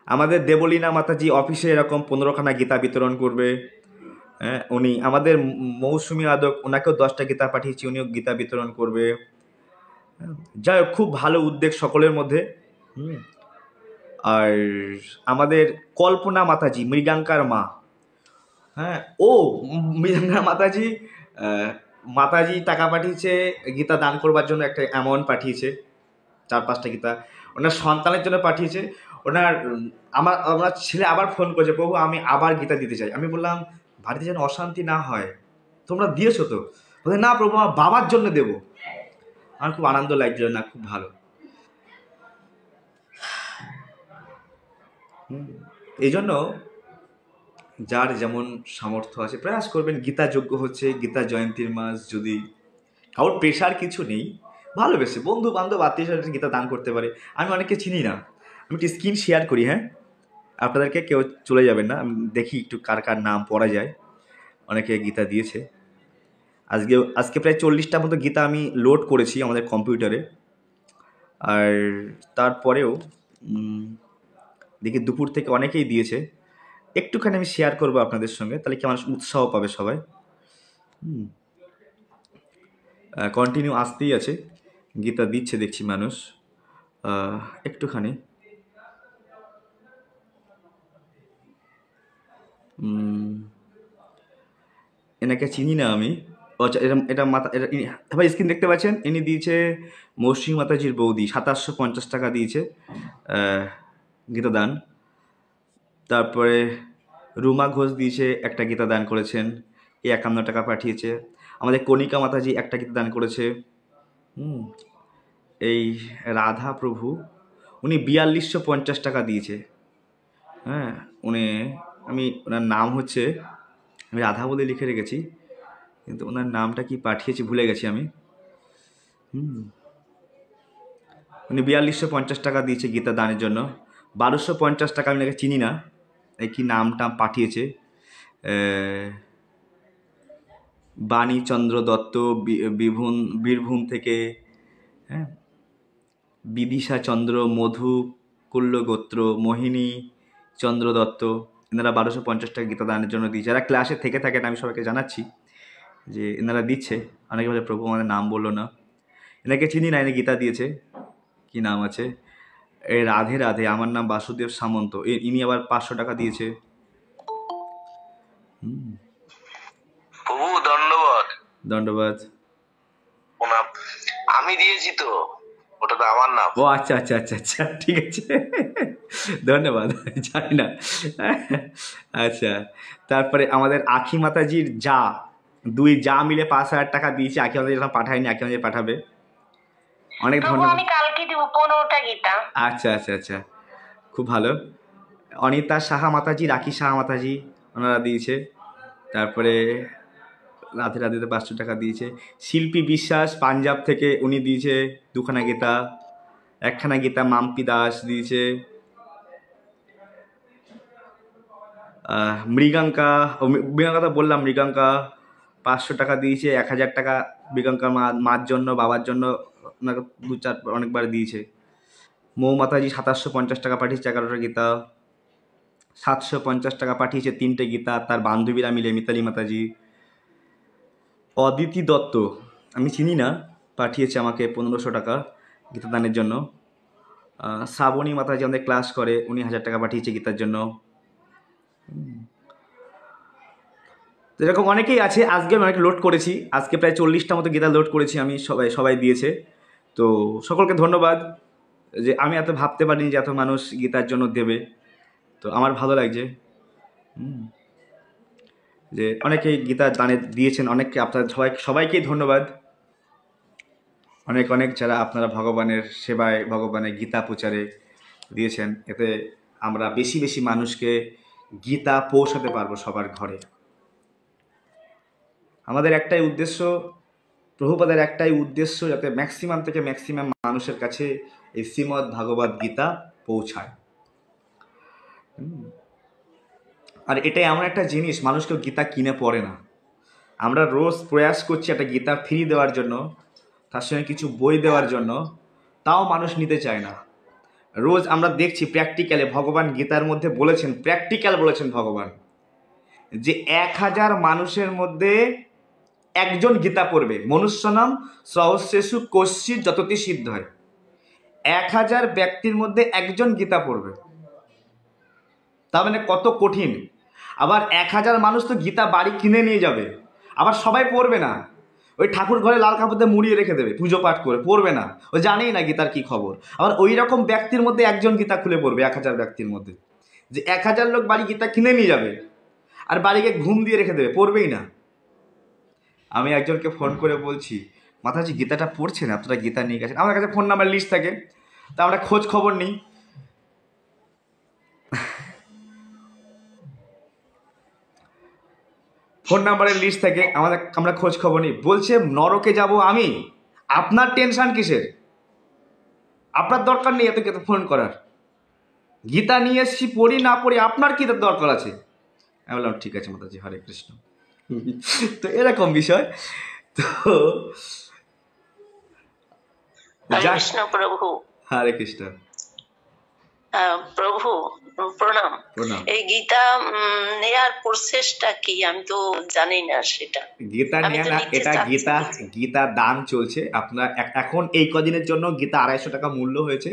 আমাদের দেবলীনা মাতাজি অফিসে এরকম 15খানা গীতা বিতরণ করবে। উনি আমাদের মৌসুমী আদক, ওনাকেও 10টা গীতা পাঠিয়েছি, উনিও গীতা বিতরণ করবে। যাই হোক, খুব ভালো উদ্যোগ সকলের মধ্যে। আর আমাদের কল্পনা মাতাজি, মৃগাঙ্কার মা, হ্যাঁ ও মৃগাঙ্কার মাতাজি, মাতাজি টাকা পাঠিয়েছে গীতা দান করবার জন্য, একটা অ্যামাউন্ট পাঠিয়েছে 4-5টা গীতা ওনার সন্তানের জন্য পাঠিয়েছে। আমার ছেলে আবার ফোন করেছে, প্রভু আমি আবার গীতা দিতে চাই। আমি বললাম বাড়িতে যেন অশান্তি না হয়, তোমরা দিয়েছো তো? বলে না প্রভু আমার বাবার জন্য দেবো। আমার খুব আনন্দ লাগছিল, না খুব ভালো। এই জন্য যার যেমন সামর্থ্য আছে প্রয়াস করবেন। গীতা যজ্ঞ হচ্ছে, গীতা জয়ন্তীর মাস, যদি কারোর প্রেশার কিছু নেই, ভালোবেসে বন্ধু বান্ধব আত্মীয় স্বজন গীতা দান করতে পারে। আমি অনেককে চিনি না, আমি একটু স্ক্রিন শেয়ার করি, হ্যাঁ আপনাদেরকে কেউ চলে যাবেন না, আমি দেখি একটু কার কার নাম পড়া যায়। অনেকে গীতা দিয়েছে। আজকে প্রায় 40টা মতো গীতা আমি লোড করেছি আমাদের কম্পিউটারে। আর তারপরেও দেখি দুপুর থেকে অনেকেই দিয়েছে। একটুখানি আমি শেয়ার করবো আপনাদের সঙ্গে, তাহলে কি মানুষ উৎসাহ পাবে সবাই। কন্টিনিউ আসতেই আছে, গীতা দিচ্ছে দেখছি মানুষ। একটুখানি এনাকে চিনি না আমি। আচ্ছা, এটা মাতা, এটা ভাই স্ক্রিন দেখতে পাচ্ছেন, ইনি দিয়েছে মৌসুমী মাতাজির বৌদি, 2750 টাকা দিয়েছে গীতা দান। তারপরে রুমা ঘোষ দিয়েছে, একটা গীতা দান করেছেন, 51 টাকা পাঠিয়েছে। আমাদের কণিকা মাতাজি একটা গীতা দান করেছে। এই রাধা প্রভু, উনি 4250 টাকা দিয়েছে। হ্যাঁ আমি ওনার নাম হচ্ছে, আমি রাধা বলে লিখে রেখেছি, কিন্তু ওনার নামটা কি পাঠিয়েছি ভুলে গেছি আমি। উনি 4250 টাকা দিয়েছে গীতা দানের জন্য। 1250 টাকা আমি ওনাকে চিনি না, এই কি নামটা পাঠিয়েছে, বাণী চন্দ্র দত্ত বীরভূম থেকে, হ্যাঁ বিদিশা চন্দ্র, মধু কুল্ল গোত্র, মোহিনী চন্দ্র দত্ত, এনারা 1250 টাকা গীতা দানের জন্য দিয়েছে। যারা ক্লাসে থেকে থাকেন আমি সবাইকে জানাচ্ছি যে এনারা দিচ্ছে। অনেকে বলে প্রভু আমাদের নাম বললো না, এনাকে চিনি না, এনে গীতা দিয়েছে। কি নাম আছে, এই রাধে রাধে, আমার নাম বাসুদেব সামন্ত, ইনি আবার 500 টাকা দিয়েছে। প্রভু দণ্ডবাদ। দণ্ডবাদ। আমি দিয়েছি তো, ওটা তো আমার নাম। ও আচ্ছা আচ্ছা আচ্ছা আচ্ছা, ঠিক আছে, ধন্যবাদ, জানি না। আচ্ছা, তারপরে আমাদের আখি মাতাজির দুই মিলে 5000 টাকা দিয়েছে। আখি মাতাজি এখন পাঠায়নি, আখি মাতাজি পাঠাবে। অনেক ধন্যবাদ। আমি কালকে দেবো 15টা গীতা। আচ্ছা আচ্ছা আচ্ছা, খুব ভালো। অনিতা সাহা মাতাজি, রাখি সাহা মাতাজি, ওনারা দিয়েছে। তারপরে রাধে রাধেতে 500 টাকা দিয়েছে। শিল্পী বিশ্বাস পাঞ্জাব থেকে, উনি দিয়েছে 2খানা গীতা। 1খানা গীতা মাম্পি দাস দিয়েছে। মৃগাঙ্কা তো বললাম, মৃগাঙ্কা 500 টাকা দিয়েছে। 1000 টাকা মৃগাঙ্কা মার জন্য, বাবার জন্য ওনাকে 2-4 অনেকবার দিয়েছে। মৌ মাতাজি 2750 টাকা পাঠিয়েছে 11টা গীতা। 750 টাকা পাঠিয়েছে 3টে গীতা, তার বান্ধবীরা মিলে, মিতালি মাতাজি। অদিতি দত্ত, আমি চিনি না, পাঠিয়েছে আমাকে 1500 টাকা গীতা দানের জন্য। শ্রাবণী মাতাজি আমাদের ক্লাস করে, উনি 1000 টাকা পাঠিয়েছে গীতার জন্য। এরকম অনেকেই আছে। আজকে আমি অনেক লোড করেছি, আজকে প্রায় 40টা মতো গীতা লোড করেছি আমি, সবাই দিয়েছে। তো সকলকে ধন্যবাদ, যে আমি এত ভাবতে পারিনি যে এত মানুষ গীতার জন্য দেবে। তো আমার ভালো লাগছে যে অনেকেই গীতা দানে দিয়েছেন। অনেককে আপনার সবাইকেই ধন্যবাদ। অনেক যারা আপনারা ভগবানের সেবায়, ভগবানের গীতা প্রচারে দিয়েছেন, এতে আমরা বেশি মানুষকে গীতা পৌঁছাতে পারবো সবার ঘরে। আমাদের একটাই উদ্দেশ্য, প্রভুপাদের একটাই উদ্দেশ্য, যাতে ম্যাক্সিমাম থেকে ম্যাক্সিমাম মানুষের কাছে এই শ্রীমদ্ ভাগবত গীতা পৌঁছায়। আর এটাই এমন একটা জিনিস, মানুষ কেউ গীতা কিনে পড়ে না। আমরা রোজ প্রয়াস করছি একটা গীতা ফ্রি দেওয়ার জন্য, তার সঙ্গে কিছু বই দেওয়ার জন্য, তাও মানুষ নিতে চায় না। রোজ আমরা দেখছি প্র্যাকটিক্যালে, ভগবান গীতার মধ্যে বলেছেন, প্র্যাকটিক্যাল বলেছেন ভগবান, যে 1000 মানুষের মধ্যে একজন গীতা পড়বে। মনুষ্যনাম সহস্রেষু কশ্চিৎ যততি সিদ্ধ হয়। 1000 ব্যক্তির মধ্যে একজন গীতা পড়বে, তার মানে কত কঠিন। আবার 1000 মানুষ তো গীতা বাড়ি কিনে নিয়ে যাবে, আবার সবাই পড়বে না, ওই ঠাকুর ঘরে লাল কাপড় দিয়ে মুড়িয়ে রেখে দেবে, পুজো পাঠ করে পড়বে না, ও জানেই না গীতার কি খবর। আবার ওই রকম ব্যক্তির মধ্যে একজন গীতা খুলে পড়বে 1000 ব্যক্তির মধ্যে, যে 1000 লোক বাড়ি গীতা কিনে নিয়ে যাবে আর বাড়িকে ঘুম দিয়ে রেখে দেবে, পড়বেই না। আমি একজনকে ফোন করে বলছি, মাতাজি গীতাটা পড়ছেন, আপনারা গীতা নিয়ে গেছেন? আমার কাছে ফোন নাম্বার লিস্ট থাকে, তা আমরা খোঁজ খবর নিই। ফোন নাম্বারের লিস্ট থেকে আমরা খোঁজ খবর নিই। বলছে নরকে যাব আমি, আপনার টেনশন কিসের? আপনার দরকার নেই এত ফোন করার, গীতা নিয়ে এসছি, পড়ি না পড়ি আপনার কি দরকার আছে? আমি বললাম ঠিক আছে মাতাজি, হরে কৃষ্ণ। তো এরকম বিষয়। তো কৃষ্ণ প্রভু, হরে কৃষ্ণ। প্রভু প্রণাম। প্রণাম। এই গীতা নেয়ার প্রসেসটা কি? আমি তো জানি না সেটা। গীতা নিয়ে না, এটা গীতা দান চলছে আপনার এখন এই কদিনের জন্য। গীতা 250 টাকা মূল্য হয়েছে,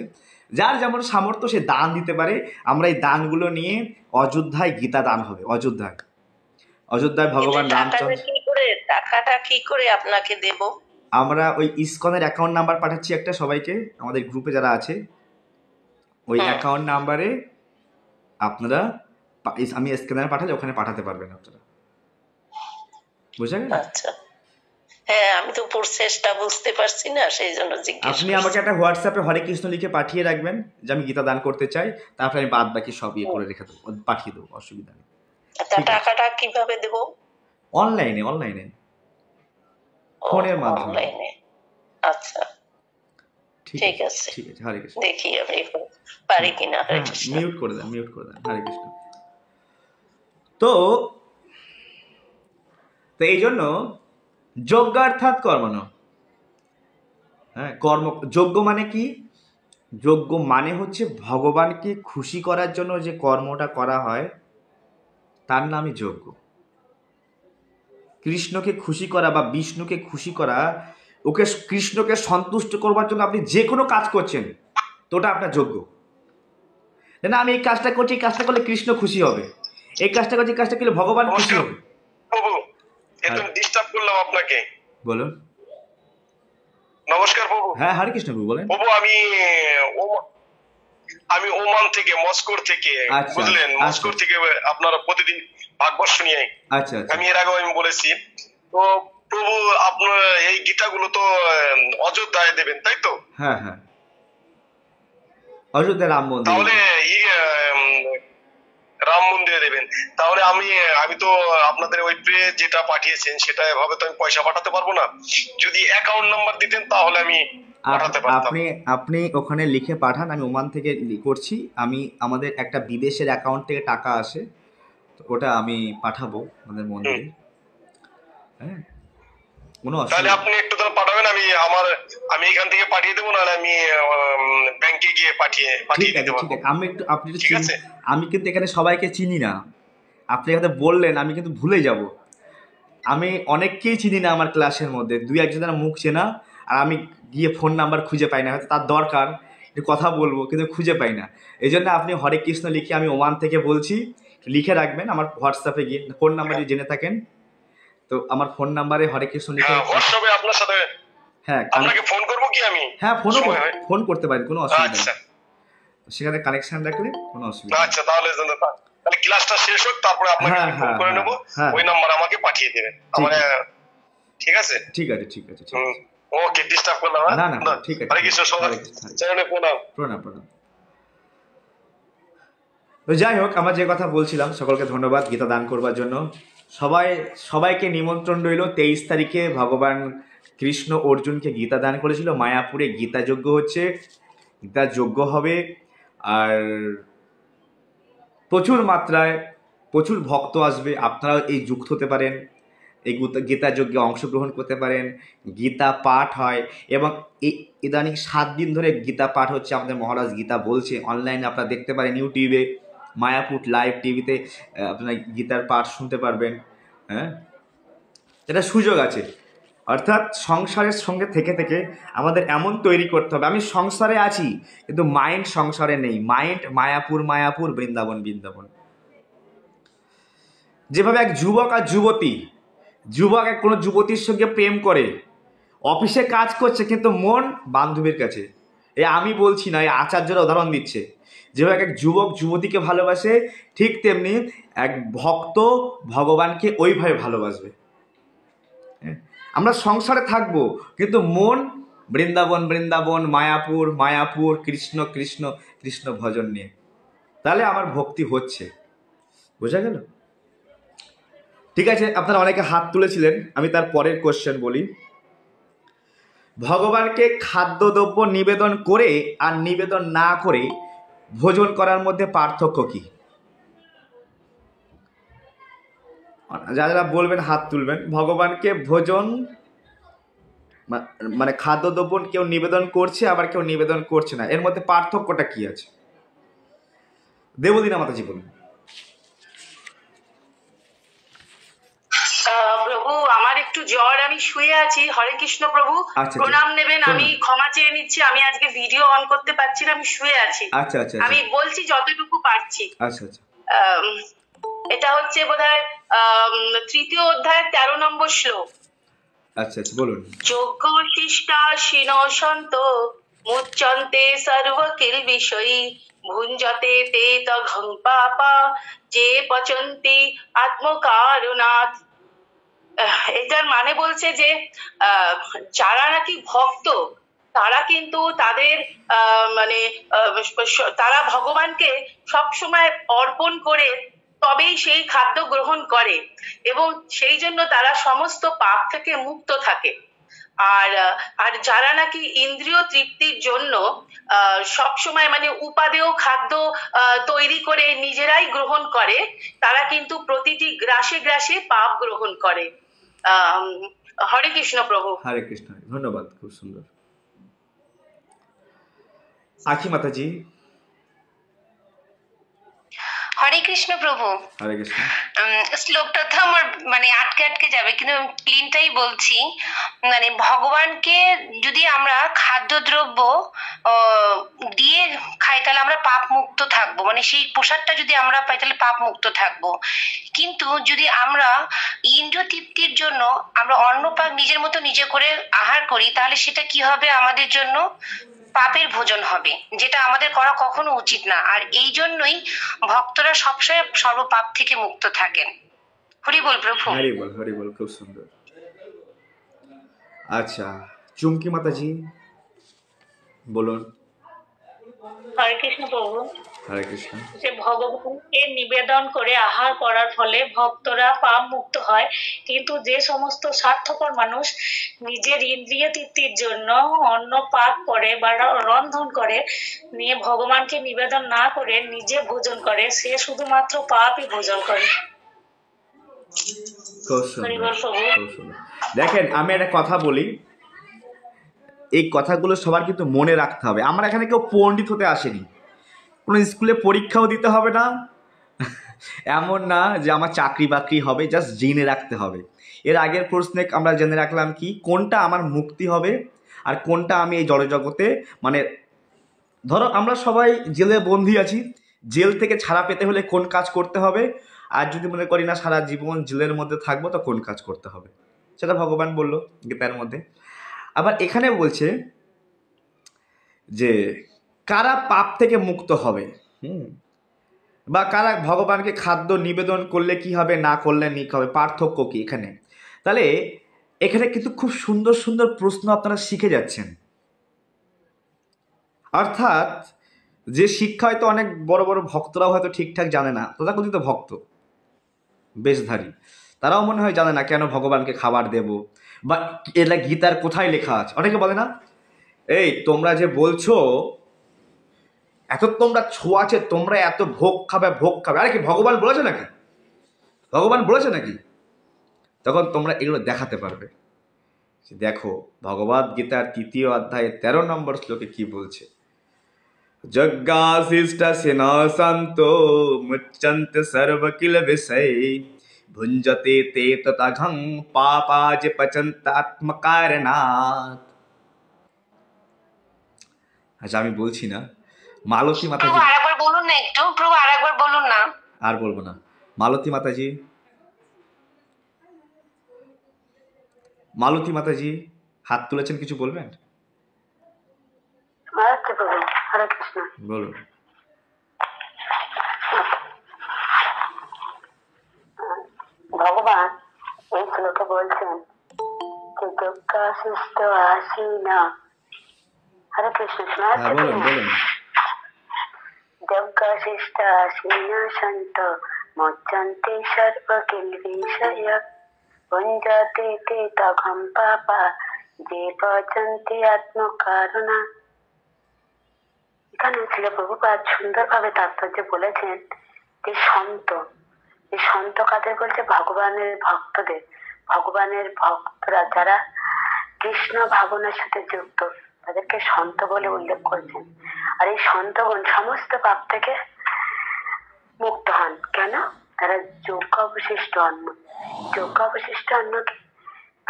যার যেমন সামর্থ্য সে দান দিতে পারে। আমরা এই দানগুলো নিয়ে অযোধ্যায় গীতা দান হবে। অযোধ্যায় ভগবান রামচন্দ্র। টাকাটা কি করে আপনাকে দেব? আমরা ওই ইসকনের অ্যাকাউন্ট নাম্বার পাঠাচ্ছি একটা সবাইকে, আমাদের গ্রুপে যারা আছে, ওই অ্যাকাউন্ট নাম্বারে আপনারা, আমি স্ক্যানার পাঠালে ওখানে পাঠাতে পারবেন আপনারা, বুঝা গেল? আচ্ছা, হ্যাঁ, আমি তো প্রসেসটা বুঝতে পারছি না, সেই জন্য জিজ্ঞেস। আপনি আমাকে একটা হোয়াটসঅ্যাপে হরে কৃষ্ণ লিখে পাঠিয়ে রাখবেন যে আমি গীতা দান করতে চাই, তারপরে আমি বাদ বাকি সব ইয়ে করে রেখে দেবো, পাঠিয়ে দেবো, অসুবিধা নেই। টাকাটা কিভাবে দেব? অনলাইনে ফোনের মাধ্যমে। আচ্ছা, ঠিক আছে, হরে কৃষ্ণ। দেখি আমি পারি কিনা। হরে কৃষ্ণ। মিউট করে দেন। হরে কৃষ্ণ। তো এই জন্য যজ্ঞার্থাৎ কর্মণ। হ্যাঁ, যজ্ঞ মানে কি? যজ্ঞ মানে হচ্ছে ভগবানকে খুশি করার জন্য যে কর্মটা করা হয় তার নামই যজ্ঞ। কৃষ্ণকে খুশি করা বা বিষ্ণুকে খুশি করা, ওকে কৃষ্ণকে সন্তুষ্ট করবার জন্য আপনি যে কোনো কাজ করছেন তো ওটা আপনার যজ্ঞ। না, আমি এই কাজটা করছি, এই কাজটা করলে কৃষ্ণ খুশি হবে, এই কাজটা করছি, কাজটা করলে ভগবান খুশি হবে। প্রভু, একদম ডিস্টার্ব করলাম আপনাকে। বলুন। নমস্কার প্রভু। হ্যাঁ, হরে কৃষ্ণ প্রভু, বলেন। প্রভু, আমি ওমান থেকে, মস্কোর থেকে, বুঝলেন, মস্কোর থেকে আপনারা প্রতিদিন ভাগবত শুনিয়ে। আচ্ছা, আমি এর আগেও আমি বলেছি। তো প্রভু, আপনার এই গীতাগুলো তো অযোধ্যায় দেবেন, তাই তো? হ্যাঁ, অযোধ্যা রাম মন্দির। তাহলে রাম মন্দিরে দেবেন। তাহলে আমি তো আপনাদের ওই পে যেটা পাঠিয়েছেন সেটা এভাবে তো আমি পয়সা পাঠাতে পারবো না। যদি অ্যাকাউন্ট নাম্বার দিতেন তাহলে আমি পাঠাতে পারতাম। আপনি ওখানে লিখে পাঠান, আমি ওমান থেকে করছি। আমাদের একটা বিদেশের অ্যাকাউন্ট থেকে টাকা আসে, ওটা আমি পাঠাবো আমাদের মন্দিরে। হ্যাঁ, কোনো অসুবিধা। তাহলে আপনি একটু তো পাঠাবেন, আমি এখান থেকে পাঠিয়ে দেবো, নাহলে আমি ব্যাংকে গিয়ে পাঠিয়ে দিতে পারবো। ঠিক আছে। আমি কিন্তু এখানে সবাইকে চিনি না, আপনি হয়তো বললেন, আমি কিন্তু ভুলে যাব। আমি অনেককেই চিনি না আমার ক্লাসের মধ্যে, 2-1 মুখ চেনা, আর আমি গিয়ে ফোন নাম্বার খুঁজে পাই না। হয়তো তার দরকার, একটু কথা বলবো, কিন্তু খুঁজে পাই না। এই জন্য আপনি হরে কৃষ্ণ লিখে, আমি ওমান থেকে বলছি, লিখে রাখবেন আমার হোয়াটসঅ্যাপে গিয়ে। ফোন নাম্বার যদি জেনে থাকেন তো আমার ফোন নাম্বারে হরে কৃষ্ণ লিখে হোয়াটসঅ্যাপে আপনার সাথে, হ্যাঁ, আপনাকে ফোন করবো কি আমি? হ্যাঁ, ফোন করতে পারেন, কোনো অসুবিধা নেই। সেখানে কানেকশন রাখলে কোনো অসুবিধা। আচ্ছা, তাহলে ক্লাসটা শেষ হোক, তারপরে আপনাকে ফোন করে নেব, ওই নাম্বার আমাকে পাঠিয়ে দেবেন। ঠিক আছে। ওকে, ডিস্টার্ব করলাম না, ঠিক আছে। হরে কৃষ্ণ, চরণে প্রণাম। তো যাই হোক, আমরা যে কথা বলছিলাম, সকলকে ধন্যবাদ গীতা দান করবার জন্য। সবাইকে নিমন্ত্রণ রইল 23 তারিখে। ভগবান কৃষ্ণ অর্জুনকে গীতা দান করেছিল, মায়াপুরে গীতা যজ্ঞ হচ্ছে, গীতা যজ্ঞ হবে। আর প্রচুর মাত্রায় প্রচুর ভক্ত আসবে, আপনারাও এই যুক্ত হতে পারেন, এই গীতা যজ্ঞে অংশগ্রহণ করতে পারেন। গীতা পাঠ হয় এবং ইদানিং 7 দিন ধরে গীতা পাঠ হচ্ছে। আমাদের মহারাজ গীতা বলছে, অনলাইনে আপনারা দেখতে পারেন, ইউটিউবে মায়াপুর লাইভ টিভিতে আপনারা গীতার পাঠ শুনতে পারবেন। হ্যাঁ, এটা সুযোগ আছে। অর্থাৎ সংসারের সঙ্গে থেকে থেকে আমাদের এমন তৈরি করতে হবে, আমি সংসারে আছি কিন্তু মাইন্ড সংসারে নেই, মাইন্ড মায়াপুর মায়াপুর, বৃন্দাবন বৃন্দাবন। যেভাবে এক যুবক আর যুবক এক কোনো যুবতীর সঙ্গে প্রেম করে, অফিসে কাজ করছে কিন্তু মন বান্ধবীর কাছে। আমি বলছি না, এই আচার্যরা উদাহরণ দিচ্ছে। যেভাবে এক যুবক যুবতীকে ভালোবাসে, ঠিক তেমনি এক ভক্ত ভগবানকে ওইভাবে ভালোবাসবে। আমরা সংসারে থাকবো কিন্তু মন বৃন্দাবন বৃন্দাবন, মায়াপুর মায়াপুর, কৃষ্ণ কৃষ্ণ কৃষ্ণ ভজন নিয়ে। তাহলে আমার ভক্তি হচ্ছে। বোঝা গেল? ঠিক আছে, আপনারা অনেকে হাত তুলেছিলেন, আমি তার পরের কোশ্চেন বলি। ভগবানকে খাদ্যদ্রব্য নিবেদন করে আর নিবেদন না করে ভোজন করার মধ্যে পার্থক্য কি? যারা বলবেন হাত তুলবেন। ভগবানকে ভোজন মানে খাদ্যদ্রব্য কেউ নিবেদন করছে, আবার কেউ নিবেদন করছে না, এর মধ্যে পার্থক্যটা কি আছে? দেবলীনা মাতাজি বলুন। প্রভু, আমার একটু জ্বর, আমি শুয়ে আছি। হরে কৃষ্ণ প্রভু, আচ্ছা, প্রণাম নেবেন। শোনো। আমি ক্ষমা চেয়ে নিচ্ছি, আমি আজকে ভিডিও অন করতে পারছি না, আমি শুয়ে আছি। আচ্ছা আচ্ছা আমি বলছি যতটুকু পারছি। আচ্ছা আচ্ছা আম, এটা হচ্ছে বোধহয় 3য় অধ্যায়ের 13 নম্বর শ্লোক। আচ্ছা আচ্ছা বলুন। যোগ্য শিষ্টা শিন সন্ত মুচ্যন্তে সর্ব কিল বিষয়ী ভুঞ্জতে তে তঘং পাপা যে পচন্তি আত্মকারুণাৎ। এটার মানে বলছে যে যারা নাকি ভক্ত, তারা কিন্তু তাদের মানে তারা ভগবানকে সবসময় অর্পণ করে তবেই সেই খাদ্য গ্রহণ করে এবং সেই জন্য তারা সমস্ত পাপ থেকে মুক্ত থাকে। আর যারা নাকি ইন্দ্রিয় তৃপ্তির জন্য সবসময় মানে উপাদেয় খাদ্য তৈরি করে নিজেরাই গ্রহণ করে, তারা কিন্তু প্রতিটি গ্রাসে গ্রাসে পাপ গ্রহণ করে। হরে কৃষ্ণ প্রভু। হরে কৃষ্ণ, ধন্যবাদ, খুব সুন্দর। আখি মাতাজি। হরে কৃষ্ণ প্রভু। হরে কৃষ্ণ। শ্লোকটা তো আমার মানে আটকে আটকে যাবে, কিন্তু ক্লিনটাই বলছি। মানে ভগবানকে যদি আমরা খাদ্যদ্রব্য দিয়ে খাই তাহলে আমরা পাপ মুক্ত থাকবো, মানে সেই প্রসাদটা যদি আমরা পাই তাহলে পাপ মুক্ত থাকবো। কিন্তু যদি আমরা ইন্দ্রিয় তৃপ্তির জন্য আমরা অন্ন পাক নিজের মতো নিজে করে আহার করি, তাহলে সেটা কি হবে? আমাদের জন্য পাপের ভোজন হবে, যেটা আমাদের করা কখনো উচিত না। আর এই জন্যই ভক্তরা সবসময় সর্বপাপ থেকে মুক্ত থাকেন। হরি বল প্রভু। হরি বল, হরি বল, খুব সুন্দর। আচ্ছা, চুমকি মাতাজি বলুন। হরে কৃষ্ণ প্রভু। হরে কৃষ্ণ। যে ভগবানকে নিবেদন করে আহার করার ফলে ভক্তরা পাপ মুক্ত হয়, কিন্তু যে সমস্ত স্বার্থপর মানুষ নিজের ইন্দ্রিয় তৃপ্তির জন্য অন্ন পাক করে বা রন্ধন করে নিয়ে ভগবানকে নিবেদন না করে নিজে ভোজন করে, সে শুধুমাত্র পাপই ভোজন করে। খুব সুন্দর, খুব সুন্দর। দেখেন, আমি একটা কথা বলি, এই কথাগুলো সবার কিন্তু মনে রাখতে হবে। আমরা এখানে কেউ পণ্ডিত হতে আসেনি, কোনো স্কুলে পরীক্ষাও দিতে হবে না, এমন না যে আমার চাকরি বাকরি হবে, জাস্ট জেনে রাখতে হবে। এর আগের প্রশ্নে আমরা জেনে রাখলাম কি, কোনটা আমার মুক্তি হবে আর কোনটা আমি এই জড়জগতে, মানে ধরো আমরা সবাই জেলে বন্দী আছি, জেল থেকে ছাড়া পেতে হলে কোন কাজ করতে হবে, আর যদি মনে করি না সারা জীবন জেলের মধ্যে থাকবো তো কোন কাজ করতে হবে, সেটা ভগবান বলল গীতার মধ্যে। আবার এখানে বলছে যে কারা পাপ থেকে মুক্ত হবে, বা কারা ভগবানকে খাদ্য নিবেদন করলে কি হবে, না করলে কি হবে, পার্থক্য কি এখানে। তাহলে এখানে কিন্তু খুব সুন্দর সুন্দর প্রশ্ন আপনারা শিখে যাচ্ছেন। অর্থাৎ যে শিক্ষা হয়তো অনেক বড় বড় ভক্তরাও হয়তো ঠিকঠাক জানে না, তথাকথিত ভক্ত বেশধারী, তারাও মনে হয় জানে না কেন ভগবানকে খাবার দেব, বা এটা গীতার কোথায় লেখা আছে। অনেকে বলে না, এই তোমরা যে বলছো এত তোমরা ছোঁয়াছে, তোমরা এত ভোগ খাবে ভোগ খাবে, আরে কি ভগবান বলেছে নাকি? ভগবান বলেছে নাকি? তখন তোমরা এগুলো দেখাতে পারবে। দেখো ভগবদ গীতার 3য় অধ্যায়ে 13 নম্বর শ্লোকে কি বলছে, যজ্ঞাশিষ্ট সিনাসন্ত মুচ্যন্তে সর্বকিল বিষয় ভুঞ্জতে তে ততঘং পাপাজ পচন্তাত্মকারণাৎ। আচ্ছা আমি বলছি না, মালতী মাতাজি। প্রভু আরেকবার বলুন না, একটু প্রভু আরেকবার বলুন না। আর বলবো না। মালতী মাতাজি, মালতী মাতাজি হাত তুলেছেন, কিছু বলবেন? আচ্ছা প্রভু, হরে কৃষ্ণ। বলুন। ভগবান এই শ্লোকে বলছেন যে যজ্ঞাশিষ্ট আসীনা, হরে কৃষ্ণ, শোনা হ্যাঁ যাচ্ছে? বলুন বলুন। যজ্ঞাশিষ্ট আসীনা সন্ত মোচ্যন্তে সর্বকিল বিষয় ভুঞ্জতে তে তঘং পাপা যে পচন্তি আত্মকারণা। এখানে ছিল প্রভুপাদ সুন্দরভাবে তাৎপর্য বলেছেন যে সন্ত কাদের বলছে? ভগবানের ভক্তদের। ভগবানের ভক্তরা যারা কৃষ্ণ ভাবনার সাথে যুক্ত তাদেরকে সন্ত বলে উল্লেখ করেছেন। আর এই সন্তগণ সমস্ত পাপ থেকে মুক্ত হন। কেন? তারা যজ্ঞাবশিষ্ট অন্ন। যজ্ঞাবশিষ্ট অন্ন কি?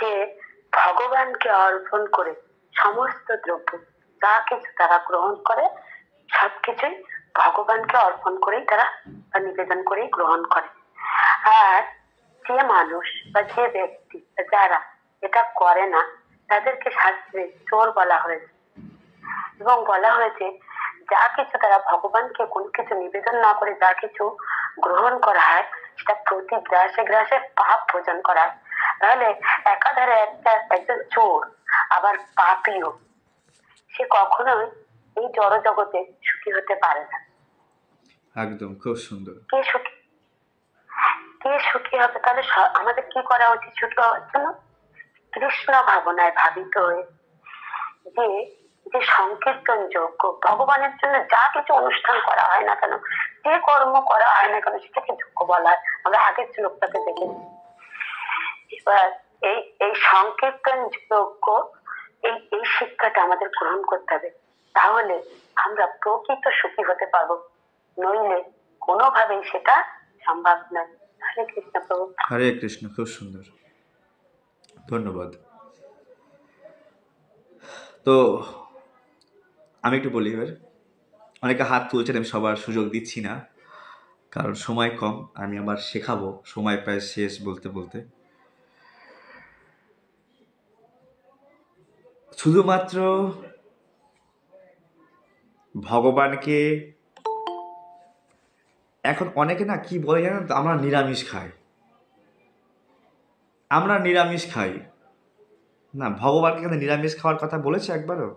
যে ভগবানকে অর্পণ করে সমস্ত দ্রব্য যা কিছু তারা গ্রহণ করে সবকিছুই ভগবানকে অর্পণ করেই তারা বা নিবেদন করেই গ্রহণ করে। আর যে মানুষ বা যে ব্যক্তি যারা এটা করে না তাদেরকে শাস্ত্রে চোর বলা হয়েছে, এবং বলা হয়েছে যা কিছু তারা ভগবানকে কোনো কিছু নিবেদন না করে যা কিছু গ্রহণ করা হয় সেটা প্রতি গ্রাসে গ্রাসে পাপ ভোজন করা হয়। তাহলে একাধারে একজন চোর আবার পাপীও, সে কখনোই এই জড় জগতে সুখী হতে পারে না। একদম খুব সুন্দর। কে সুখী হবে? তাহলে আমাদের কি করা উচিত সুখী হওয়ার জন্য? কৃষ্ণ ভাবনায় ভাবিত হয়ে যে যে সংকীর্তন যোগ্য ভগবানের জন্য যা কিছু অনুষ্ঠান করা হয় না কেন, যে কর্ম করা হয় না কেন সেটাকে যোগ্য বলা হয়। আমরা আগের শ্লোকটাকে দেখেছি। এবার এই সংকীর্তন যোগ্য এই শিক্ষাটা আমাদের গ্রহণ করতে হবে, তাহলে আমরা প্রকৃত সুখী হতে পারবো, নইলে কোনোভাবেই সেটা সম্ভব নয়। হরে কৃষ্ণ প্রভু। হরে কৃষ্ণ, খুব সুন্দর, ধন্যবাদ। তো আমি একটু বলি এবার, অনেকে হাত তুলছেন, আমি সবার সুযোগ দিচ্ছি না কারণ সময় কম, আমি আবার শেখাবো, সময় প্রায় শেষ বলতে বলতে। শুধুমাত্র ভগবানকে এখন অনেকে না কি বলে জানেন তো, আমরা নিরামিষ খাই, আমরা নিরামিষ খাই না। ভগবানকে কিন্তু নিরামিষ খাওয়ার কথা বলেছে একবারও?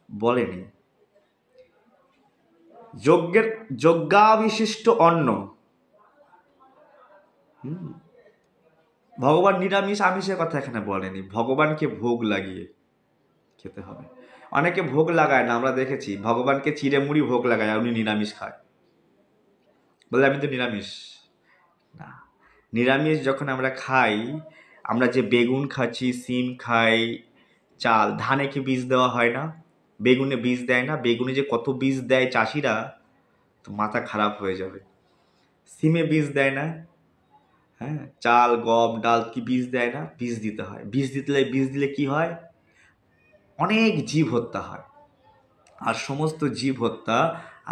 বলেনি। যজ্ঞাবিশিষ্ট অন্ন, ভগবান নিরামিষ আমিষের কথা এখানে বলেনি, ভগবানকে ভোগ লাগিয়ে খেতে হবে। অনেকে ভোগ লাগায় না, আমরা দেখেছি ভগবানকে চিড়ে মুড়ি ভোগ লাগায় আর উনি নিরামিষ খায়, বলে আমি তো নিরামিষ। না, নিরামিষ যখন আমরা খাই, আমরা যে বেগুন খাচ্ছি, সিম খাই, চাল, ধানে কি বীজ দেওয়া হয় না? বেগুনে বীজ দেয় না? বেগুনে যে কত বীজ দেয় চাষিরা, তো মাথা খারাপ হয়ে যাবে। সিমে বীজ দেয় না? হ্যাঁ, চাল গম ডাল কি বীজ দেয় না? বীজ দিতে হয়। বীজ দিলে কি হয়? অনেক জীব হত্যা হয়, আর সমস্ত জীব হত্যা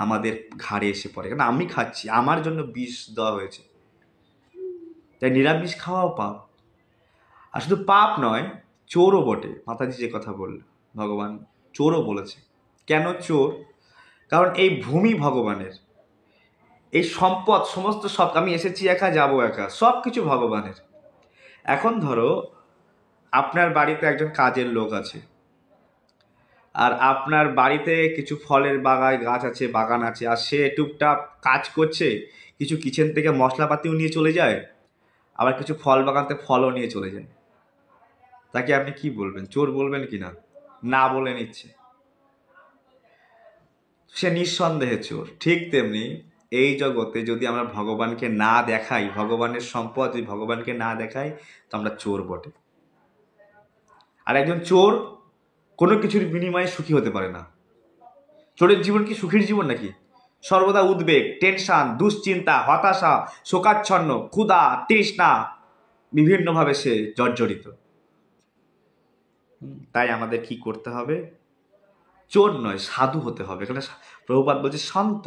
আমাদের ঘাড়ে এসে পড়ে। কারণ আমি খাচ্ছি, আমার জন্য বিষ দেওয়া হয়েছে, তাই নিরামিষ খাওয়াও পাপ। আর শুধু পাপ নয়, চোরও বটে। মাতাজি যে কথা বলল, ভগবান চোরও বলেছে। কেন চোর? কারণ এই ভূমি ভগবানের, এই সম্পদ সমস্ত সব, আমি এসেছি একা যাবো একা, সব কিছু ভগবানের। এখন ধরো আপনার বাড়িতে একজন কাজের লোক আছে, আর আপনার বাড়িতে কিছু ফলের গাছ আছে, বাগান আছে, আর সে টুকটাক কাজ করছে, কিছু কিচেন থেকে মশলাপাতিও নিয়ে চলে যায়, আবার কিছু ফল বাগানতে ফলও নিয়ে চলে যায়। তাকে আপনি কি বলবেন? চোর বলবেন কি না? না বলে নিচ্ছে, সে নিঃসন্দেহে চোর। ঠিক তেমনি এই জগতে যদি আমরা ভগবানকে না দেখাই, ভগবানের সম্পদ যদি ভগবানকে না দেখাই, তো আমরা চোর বটে। আর একজন চোর কোনো কিছুর বিনিময়ে সুখী হতে পারে না। চোরের জীবন কি সুখীর জীবন নাকি? সর্বদা উদ্বেগ, টেনশন, দুশ্চিন্তা, হতাশা, শোকাচ্ছন্ন, ক্ষুধা, তৃষ্ণা, বিভিন্নভাবে সে জর্জরিত। তাই আমাদের কি করতে হবে? চোর নয়, সাধু হতে হবে। এখানে প্রভুপাদ বলছে সন্ত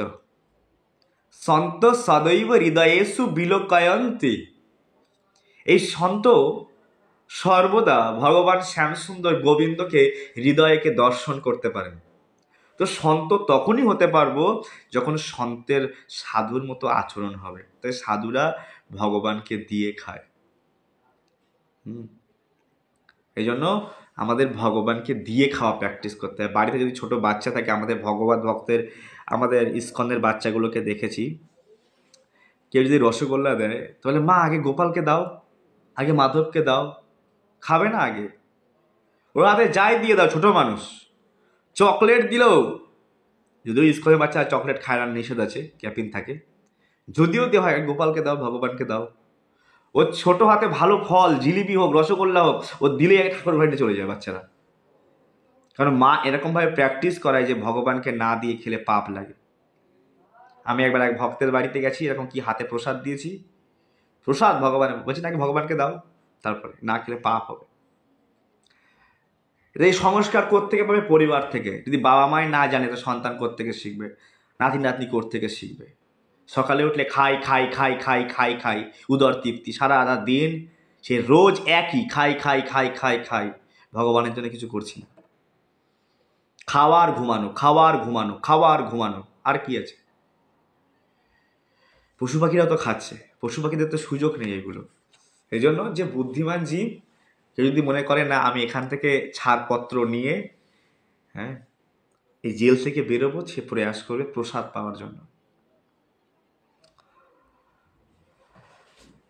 সন্ত সদৈব হৃদয়েষু বিলোকয়ন্তি। এই সন্ত সর্বদা ভগবান শ্যামসুন্দর গোবিন্দকে হৃদয়কে দর্শন করতে পারেন। তো সন্ত তখনই হতে পারবো যখন সন্তের সাধুর মতো আচরণ হবে। তাই সাধুরা ভগবানকে দিয়ে খায়। এই জন্য আমাদের ভগবানকে দিয়ে খাওয়া প্র্যাকটিস করতে হয়। বাড়িতে যদি ছোট বাচ্চা থাকে, আমাদের ভগবত ভক্তের, আমাদের ইস্কনের বাচ্চাগুলোকে দেখেছি, কেউ যদি রসগোল্লা দেয় তাহলে মা আগে গোপালকে দাও, আগে মাধবকে দাও, খাবে না আগে? ওরা হাতে যাই দিয়ে দাও, ছোট মানুষ। চকলেট দিলেও, যদিও ইস্কনের বাচ্চা চকলেট খায় না, নিষেধ আছে, ক্যাফিন থাকে, যদিও দেওয়া হয় গোপালকে দাও, ভগবানকে দাও। ও ছোট হাতে ভালো ফল, জিলিপি হোক, রসগোল্লা হোক, ও দিলেই আগে ঠাকুর বাড়িতে চলে যায় বাচ্চারা। কারণ মা এরকমভাবে প্র্যাকটিস করায় যে ভগবানকে না দিয়ে খেলে পাপ লাগে। আমি একবার এক ভক্তের বাড়িতে গেছি, এরকম কি হাতে প্রসাদ দিয়েছি, প্রসাদ ভগবান বলছে নাকি ভগবানকে দাও, তারপরে না খেলে পাপ হবে। এই সংস্কার কোত্থেকে পাবে? পরিবার থেকে। যদি বাবা মাই না জানে তো সন্তান কোত্থেকে শিখবে? নাতি নাতনি কোত্থেকে শিখবে? সকালে উঠলে খাই খাই খাই খাই খাই খাই, উদর তৃপ্তি, সারা আধা দিন সে রোজ একই খাই খাই খাই খাই খাই। ভগবানের জন্য কিছু করছি না। খাওয়ার ঘুমানো, খাওয়ার ঘুমানো, খাওয়ার ঘুমানো, আর কি আছে? পশু পাখিরাও তো খাচ্ছে, পশু পাখিদের তো সুযোগ নেই এগুলো। এই জন্য যে বুদ্ধিমান জীব, কেউ যদি মনে করে না আমি এখান থেকে ছাড়পত্র নিয়ে এই জেল থেকে বেরোবো, সে প্রয়াস করবে প্রসাদ পাওয়ার জন্য।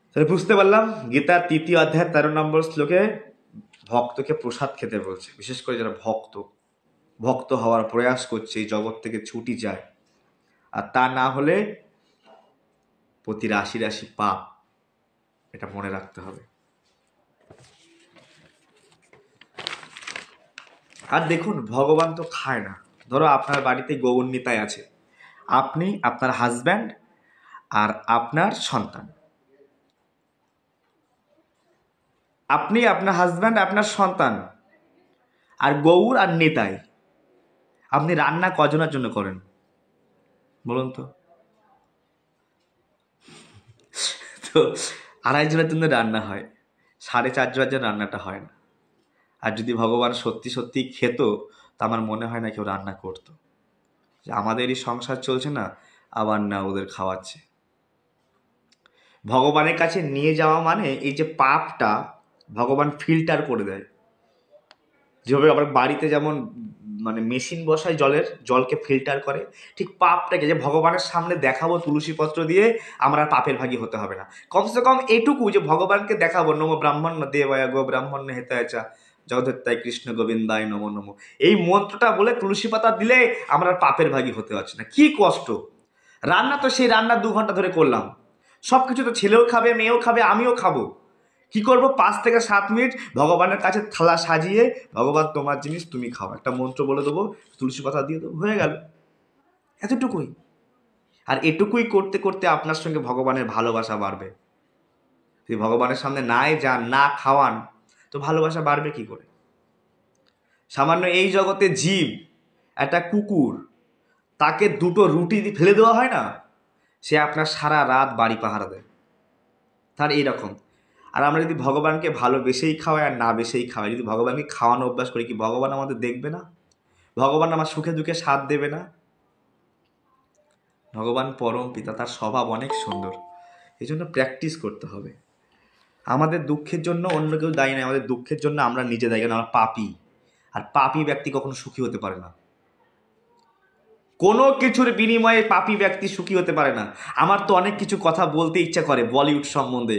তাহলে বুঝতে পারলাম গীতার 3য় অধ্যায় 13 নম্বর শ্লোকে ভক্তকে প্রসাদ খেতে বলছে। বিশেষ করে যারা ভক্ত হওয়ার প্রয়াস করছে, এই জগৎ থেকে ছুটি যায়, আর তা না হলে প্রতি রাশি রাশি পাপ, এটা মনে রাখতে হবে। আর দেখুন, ভগবান তো খায় না। ধরো আপনার বাড়িতে গৌরনিতাই আছে, আপনি, আপনার হাজব্যান্ড আর আপনার সন্তান। আপনি, আপনার হাজব্যান্ড, আপনার সন্তান আর গৌর আর নিতাই, আপনি রান্না কজনের জন্য করেন বলুন তো? তো 2.5 জনের জন্য রান্না হয়, 4.5 জনের জন্য রান্নাটা হয় না। আর যদি ভগবান সত্যি সত্যি খেত, তা আমার মনে হয় না কেউ রান্না করতো। যে আমাদেরই সংসার চলছে না, আবার না ওদের খাওয়াচ্ছে। ভগবানের কাছে নিয়ে যাওয়া মানে এই যে পাপটা ভগবান ফিল্টার করে দেয়। যেভাবে আবার বাড়িতে যেমন মানে মেশিন বসায় জলকে ফিল্টার করে, ঠিক পাপটাকে যে ভগবানের সামনে দেখাবো তুলসী পত্র দিয়ে, আমরা পাপের ভাগী হতে হবে না। কমসে কম এটুকু যে ভগবানকে দেখাবো নম ব্রাহ্মণ্য দেবায় গো ব্রাহ্মণ্য হেতায়চা জগদ্ধাত্রী কৃষ্ণ গোবিন্দায় নমো নমো, এই মন্ত্রটা বলে তুলসী পাতা দিলে আমরা পাপের ভাগী হতে পারছি না। কি কষ্ট! রান্না তো সেই রান্না 2 ঘন্টা ধরে করলাম, সবকিছু তো ছেলেও খাবে, মেয়েও খাবে, আমিও খাবো। কি করবো? 5 থেকে 7 মিনিট ভগবানের কাছে থালা সাজিয়ে, ভগবান তোমার জিনিস তুমি খাও, একটা মন্ত্র বলে দেবো, তুলসী পাতা দিয়ে দেবো, হয়ে গেল। এতটুকুই। আর এটুকুই করতে করতে আপনার সঙ্গে ভগবানের ভালোবাসা বাড়বে। যদি ভগবানের সামনে নাই যান, না খাওয়ান, তো ভালোবাসা বাড়বে কি করে? সামান্য এই জগতে জীব, একটা কুকুর, তাকে 2টো রুটি ফেলে দেওয়া হয় না, সে আপনার সারা রাত বাড়ি পাহারা দেয়। তার এইরকম। আর আমরা যদি ভগবানকে ভালোবেসেই খাওয়াই আর না বেসেই খাওয়াই, যদি ভগবানকে খাওয়ানো অভ্যাস করি, কি ভগবান আমাদের দেখবে না? ভগবান আমার সুখে দুঃখে সাথ দেবে না? ভগবান পরম পিতা, তার স্বভাব অনেক সুন্দর। এই জন্য প্র্যাকটিস করতে হবে। আমাদের দুঃখের জন্য অন্য কেউ দায়ী নয়, আমাদের দুঃখের জন্য আমরা নিজে দায়ী। কারণ আমরা পাপী, আর পাপী ব্যক্তি কখনো সুখী হতে পারে না। কোনো কিছুর বিনিময়ে পাপী ব্যক্তি সুখী হতে পারে না। আমার তো অনেক কিছু কথা বলতে ইচ্ছা করে বলিউড সম্বন্ধে,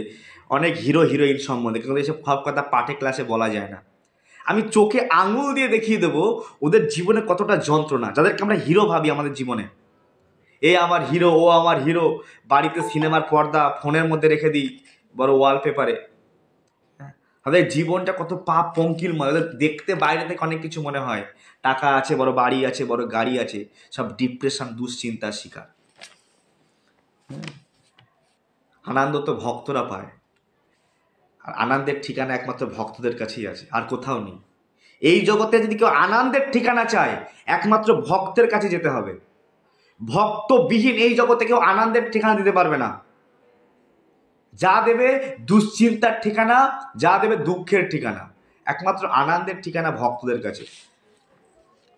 অনেক হিরো হিরোইন সম্বন্ধে, কিন্তু এসব সব কথা পাঠে ক্লাসে বলা যায় না। আমি চোখে আঙুল দিয়ে দেখিয়ে দেবো ওদের জীবনে কতটা যন্ত্রণা, যাদেরকে আমরা হিরো ভাবি আমাদের জীবনে। এ আমার হিরো, ও আমার হিরো, বাড়িতে সিনেমার পর্দা ফোনের মধ্যে রেখে দিই, বড় ওয়ালপেপারে। তাদের জীবনটা কত পাপ পঙ্কিলময়। ওদের দেখতে বাইরে থেকে অনেক কিছু মনে হয়, টাকা আছে, বড় বাড়ি আছে, বড় গাড়ি আছে, সব ডিপ্রেশন দুশ্চিন্তার শিকার। আনন্দ তো ভক্তরা পায়, আর আনন্দের ঠিকানা একমাত্র ভক্তদের কাছেই আছে, আর কোথাও নেই। এই জগতে যদি কেউ আনন্দের ঠিকানা চায়, একমাত্র ভক্তের কাছে যেতে হবে। ভক্তবিহীন এই জগতে কেউ আনন্দের ঠিকানা দিতে পারবে না। যা দেবে দুশ্চিন্তার ঠিকানা, যা দেবে দুঃখের ঠিকানা, একমাত্র আনন্দের ঠিকানা ভক্তদের কাছে।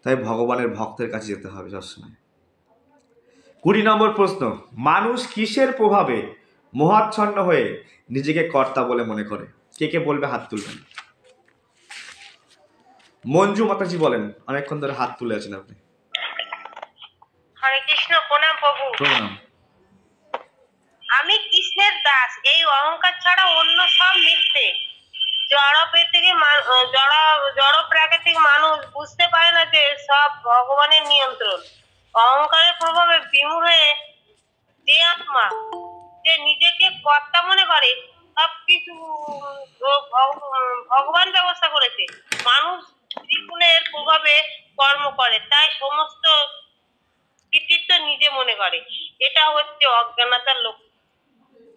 তাই ভগবানের ভক্তের কাছে যেতে হবে সবসময়। 20 নম্বর প্রশ্ন, মানুষ কিসের প্রভাবে মোহাচ্ছন্ন হয়ে নিজেকে কর্তা বলে মনে করে? কে কে বলবে হাত তুলবেন। মঞ্জু মাতাজি বলেন, অনেকক্ষণ ধরে হাত তুলে আছেন আপনি। হরে কৃষ্ণ, প্রণাম প্রভু। প্রণাম। আমি কৃষ্ণের দাস, এই অহংকার ছাড়া অন্য সব মিথ্যে। জড় প্রাকৃতিক মানুষ বুঝতে পারে না যে সব ভগবানের নিয়ন্ত্রণ। অহংকারের প্রভাবে বিমূঢ় হয়ে যে আত্মা যে নিজেকে কর্তা মনে করে, সবকিছু ভগবান ব্যবস্থা করেছে। মানুষ ত্রিগুণের প্রভাবে কর্ম করে, তাই সমস্ত কৃতিত্ব নিজে মনে করে। এটা হচ্ছে অজ্ঞানতার লক্ষ্য।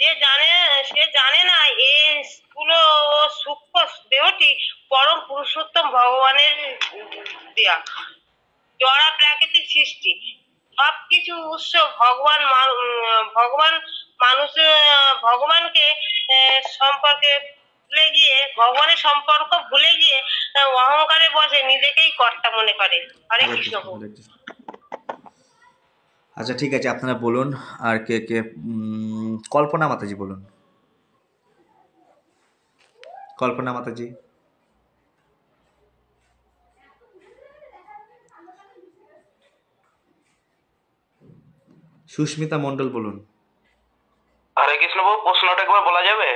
সে জানে না এই স্থূল ও সূক্ষ্ম দেহটি পরম পুরুষোত্তম ভগবানের দেয়া। জড়া প্রাকৃতিক সৃষ্টি, সবকিছু উৎস ভগবানকে সম্পর্কে ভুলে গিয়ে, ভগবানের সম্পর্ক ভুলে গিয়ে অহংকারে বসে নিজেকেই কর্তা মনে করে। হরে কৃষ্ণ। আচ্ছা ঠিক আছে, আপনারা বলুন। আর কে কে? কল্পনা মাতাজি বলুন। কল্পনা মাতাজি। সুস্মিতা মণ্ডল বলুন। হরে কৃষ্ণ বাবু, প্রশ্নটা একবার বলা যাবে?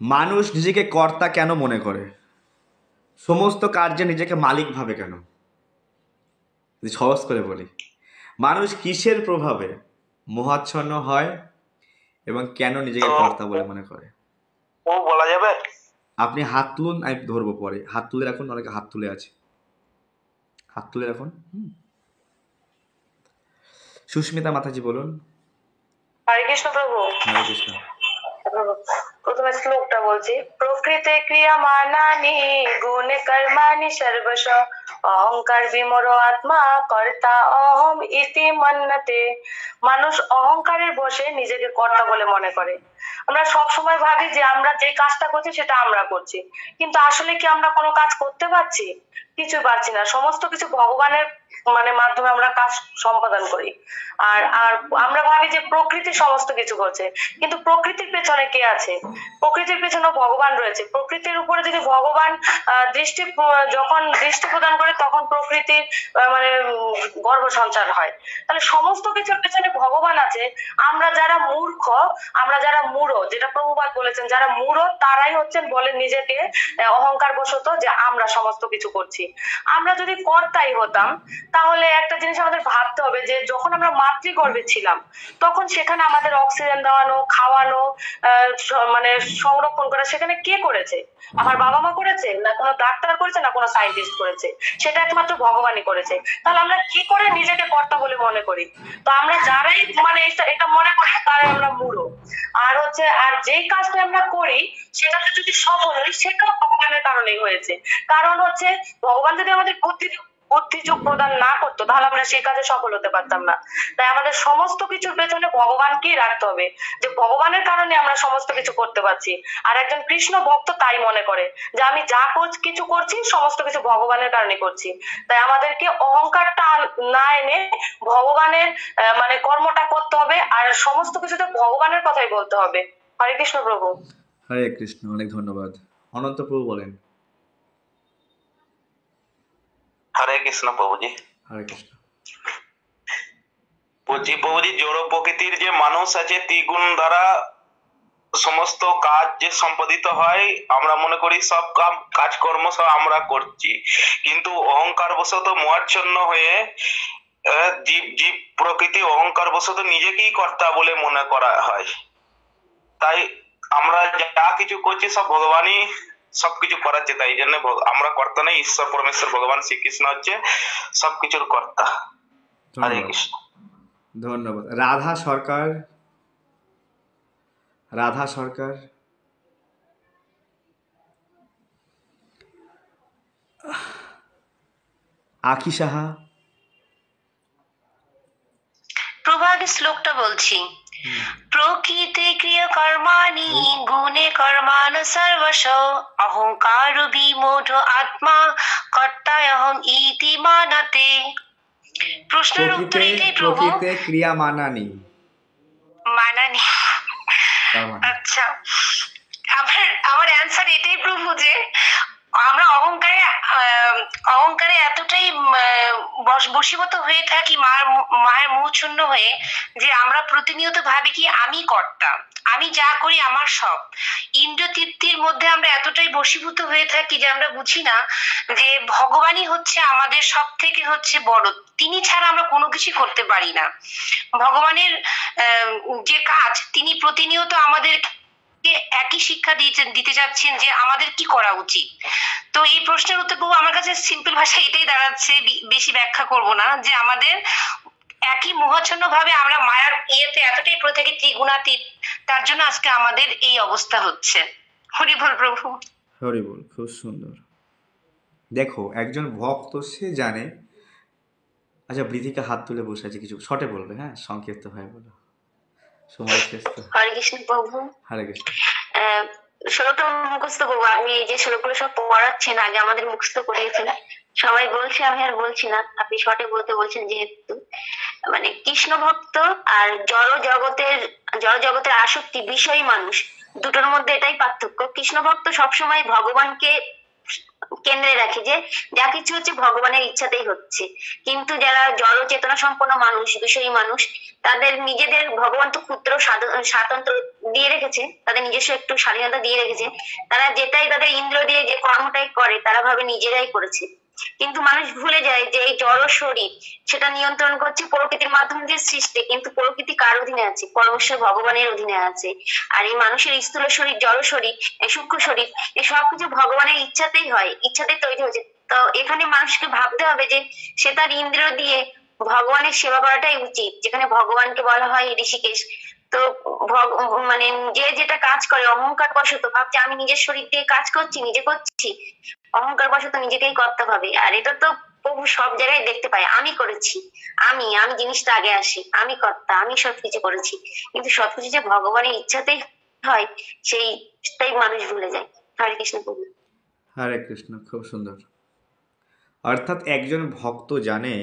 মানুষ নিজেকে কর্তা কেন মনে করে? সমস্ত কার্যে নিজেকে মালিক ভাবে কেন? যদি সহজ করে বলি, মানুষ কিসের প্রভাবে মোহাচ্ছন্ন হয় এবং কেন নিজেকে কর্তা বলে মনে করে? ও বলা যাবে? আপনি হাত তুলুন, আমি ধরবো পরে। হাত তুলে রাখুন, অনেকে হাত তুলে আছে, হাত তুলে রাখুন। সুস্মিতা মাতাজি বলুন। হরে কৃষ্ণ প্রভু। হরে কৃষ্ণ। প্রথমে শ্লোকটা বলছি। প্রকৃতে ক্রিয়ামানানি গুণ কর্মাণি সর্বশ অহংকার বিমূঢ় আত্মা কর্তা অহম ইতি মন্যতে। মানুষ অহংকারের বশে নিজেকে কর্তা বলে মনে করে। আমরা সব সময় ভাবি যে আমরা যে কাজটা করছি সেটা আমরা করছি, কিন্তু আসলে কি আমরা কোনো কাজ করতে পারছি? কিছু পারছি না। সমস্ত কিছু ভগবানের মাধ্যমে আমরা কাজ সম্পাদন করি। আর আর আমরা ভাবি যে প্রকৃতি সমস্ত কিছু করছে, কিন্তু প্রকৃতির পেছনে কে আছে? প্রকৃতির পেছনে ভগবান রয়েছে। প্রকৃতির উপরে যদি ভগবান যখন দৃষ্টি প্রদান করে, তখন প্রকৃতির গর্ভ সঞ্চার হয়। তাহলে সমস্ত কিছুর পেছনে ভগবান আছে। আমরা যারা মূর্খ, আমরা যারা মূঢ়, যেটা প্রভুপাদ বলেছেন, যারা মূঢ় তারাই হচ্ছেন বলেন নিজেকে অহংকার বশত যে আমরা সমস্ত কিছু করছি। আমরা যদি কর্তাই হতাম, তাহলে একটা জিনিস আমাদের ভাবতে হবে যে যখন আমরা মাতৃগর্ভে ছিলাম, তখন সেখানে আমাদের অক্সিজেন দেওয়ানো, খাওয়ানো, সংরক্ষণ করা সেখানে কে করেছে? আমার বাবা মা করেছে? না কোনো ডাক্তার করেছে? না কোনো সায়েন্টিস্ট করেছে? সেটা একমাত্র ভগবানই করেছে। তাহলে আমরা কি করে নিজেকে কর্তা বলে মনে করি? তো আমরা যারাই এটা মনে করি, তারাই আমরা মূঢ়। আর যেই কাজটা আমরা করি সেটাতে যদি সফল হই, সেটাও ভগবানের কারণেই হয়েছে। কারণ ভগবান যদি আমাদের বুদ্ধিযোগ প্রদান না করতো, তাহলে আমরা সেই কাজে সফল হতে পারতাম না। তাই আমাদের সমস্ত কিছুর পেছনে ভগবানকেই রাখতে হবে, যে ভগবানের কারণে আমরা সমস্ত কিছু করতে পারছি। আর একজন কৃষ্ণ ভক্ত তাই মনে করে যে আমি যা কিছু করছি সমস্ত কিছু ভগবানের কারণে করছি। তাই আমাদেরকে অহংকারটা না এনে ভগবানের কর্মটা করতে হবে, আর সমস্ত কিছুতে ভগবানের কথাই বলতে হবে। হরে কৃষ্ণ প্রভু। হরে কৃষ্ণ, অনেক ধন্যবাদ। অনন্ত প্রভু বলেন। হরে হরে কৃষ্ণ প্রভুজি। হরে কৃষ্ণ। বলছি প্রভুজি, জড় প্রকৃতির যে মানুষ আছে ত্রিগুণ দ্বারা সমস্ত কাজ যে সম্পাদিত হয়, আমরা মনে করি সব কাজকর্ম সব আমরা করছি, কিন্তু অহংকার বশত মোহাচ্ছন্ন হয়ে জীব জীব প্রকৃতি অহংকার বশত নিজেকেই কর্তা বলে মনে করা হয়। তাই আমরা যা কিছু করছি সব ভগবানই সবকিছু করাচ্ছে, তাই জন্য আমরা কর্তা নেই, ঈশ্বর পরমেশ্বর ভগবান শ্রীকৃষ্ণ হচ্ছে সবকিছুর কর্তা। হরে ধন্যবাদ, কৃষ্ণ। ধন্যবাদ। রাধা সরকার, রাধা সরকার। আখি সাহা। প্রভাগে শ্লোকটা বলছি। প্রকৃতি ক্রিয়া কর্মাণি গুণে কর্মাণু সর্বশ অহংকার বিমূঢ় আত্মা কর্তায়হম ইতি মানতে। প্রশ্নের উত্তর এটাই প্রভু। প্রকৃতে ক্রিয়া মানানি। মানানি, তার মানে আচ্ছা, আমার অ্যান্সার এটাই প্রভু যে আমরা অহংকারে এতটাই বশীভূত হয়ে থাকি, মায়ের মোহচ্ছন্ন হয়ে, যে আমরা প্রতিনিয়ত ভাবি কি আমি কর্তা, আমি যা করি আমার সব। ইন্দ্রিয় তৃপ্তির মধ্যে আমরা এতটাই বশীভূত হয়ে থাকি যে আমরা বুঝি না যে ভগবানই হচ্ছে আমাদের সব থেকে হচ্ছে বড়, তিনি ছাড়া আমরা কোনো কিছু করতে পারি না। ভগবানের যে কাজ, তিনি প্রতিনিয়ত আমাদের একই শিক্ষা দিতে যাচ্ছেন যে আমাদের কি করা উচিত। তো এই প্রশ্নের উত্তর প্রভু আমার কাছে সিম্পল ভাষা এটাই দাঁড়াচ্ছে, বেশি ব্যাখ্যা করব না, যে আমাদের একই মোহাচ্ছন্ন ভাবে আমরা মায়ার ইয়েতে এতটাই পড়ে থাকি ত্রিগুণাতীত, তার জন্য আজকে আমাদের এই অবস্থা হচ্ছে। হরি বল প্রভু। হরি বল। খুব সুন্দর। দেখো, একজন ভক্ত সে জানে। আচ্ছা, বৃথিকা হাত তুলে বসে আছে, কিছু শর্টে বলবে, হ্যাঁ, সংক্ষিপ্ত ভাবে বলো, সময় শেষ তো। হরে কৃষ্ণ প্রভু। হরে কৃষ্ণ। শ্লোকটা মুখস্থ করবো। আপনি এই যে শ্লোকগুলো সব পড়াচ্ছেন, আগে আমাদের মুখস্থ করিয়েছেন, সবাই বলছে, আমি আর বলছি না, আপনি শর্টে বলতে বলছেন। যেহেতু মানে কৃষ্ণ ভক্ত আর জড় জগতের আসক্তি বিষয়ী মানুষ, দুটোর মধ্যে এটাই পার্থক্য। কৃষ্ণ ভক্ত সবসময় ভগবানকে কেন্দ্রে রাখে, যে যা কিছু হচ্ছে ভগবানের ইচ্ছাতেই হচ্ছে। কিন্তু যারা জড় চেতনা সম্পন্ন মানুষ, বিষয়ী মানুষ, তাদের নিজেদের, ভগবান তো ক্ষুদ্র স্বাতন্ত্র দিয়ে রেখেছে, তাদের নিজস্ব একটু স্বাধীনতা দিয়ে রেখেছে। তারা যেটাই তাদের ইন্দ্র দিয়ে যে কর্মটাই করে, তারা ভাবে নিজেরাই করেছে। কিন্তু মানুষ ভুলে যায় যে এই জড় শরীর, সেটা নিয়ন্ত্রণ করছে প্রকৃতির মাধ্যমে যে সৃষ্টি, কিন্তু প্রকৃতি কার অধীনে আছে? পরমেশ্বর ভগবানের অধীনে আছে। আর এই মানুষের স্থূল শরীর, জড় শরীর, এই সূক্ষ্ম শরীর, এই সবকিছু ভগবানের ইচ্ছাতেই হয়, ইচ্ছাতেই তৈরি হয়েছে। তো এখানে মানুষকে ভাবতে হবে যে সে তার ইন্দ্রিয় দিয়ে ভগবানের সেবা করাটাই উচিত। যেখানে ভগবানকে বলা হয় ঋষিকেশ, তো মানে যে যেটা কাজ করে অহংকার বশত ভাবছে আমি নিজের শরীর দিয়ে কাজ করছি, নিজে করছি, অহংকার বশত নিজেকেই করতে হবে। আর এটা তো প্রভু সব জায়গায় দেখতে পাই, আমি করেছি, আমি জিনিসটা আগে আসি, আমি কর্তা, আমি সবকিছু করেছি। কিন্তু সবকিছু যে ভগবানের ইচ্ছাতেই হয়, সেইটাই মানুষ ভুলে যায়। হরে কৃষ্ণ প্রভু। হরে কৃষ্ণ। খুব সুন্দর। অর্থাৎ একজন ভক্ত জানে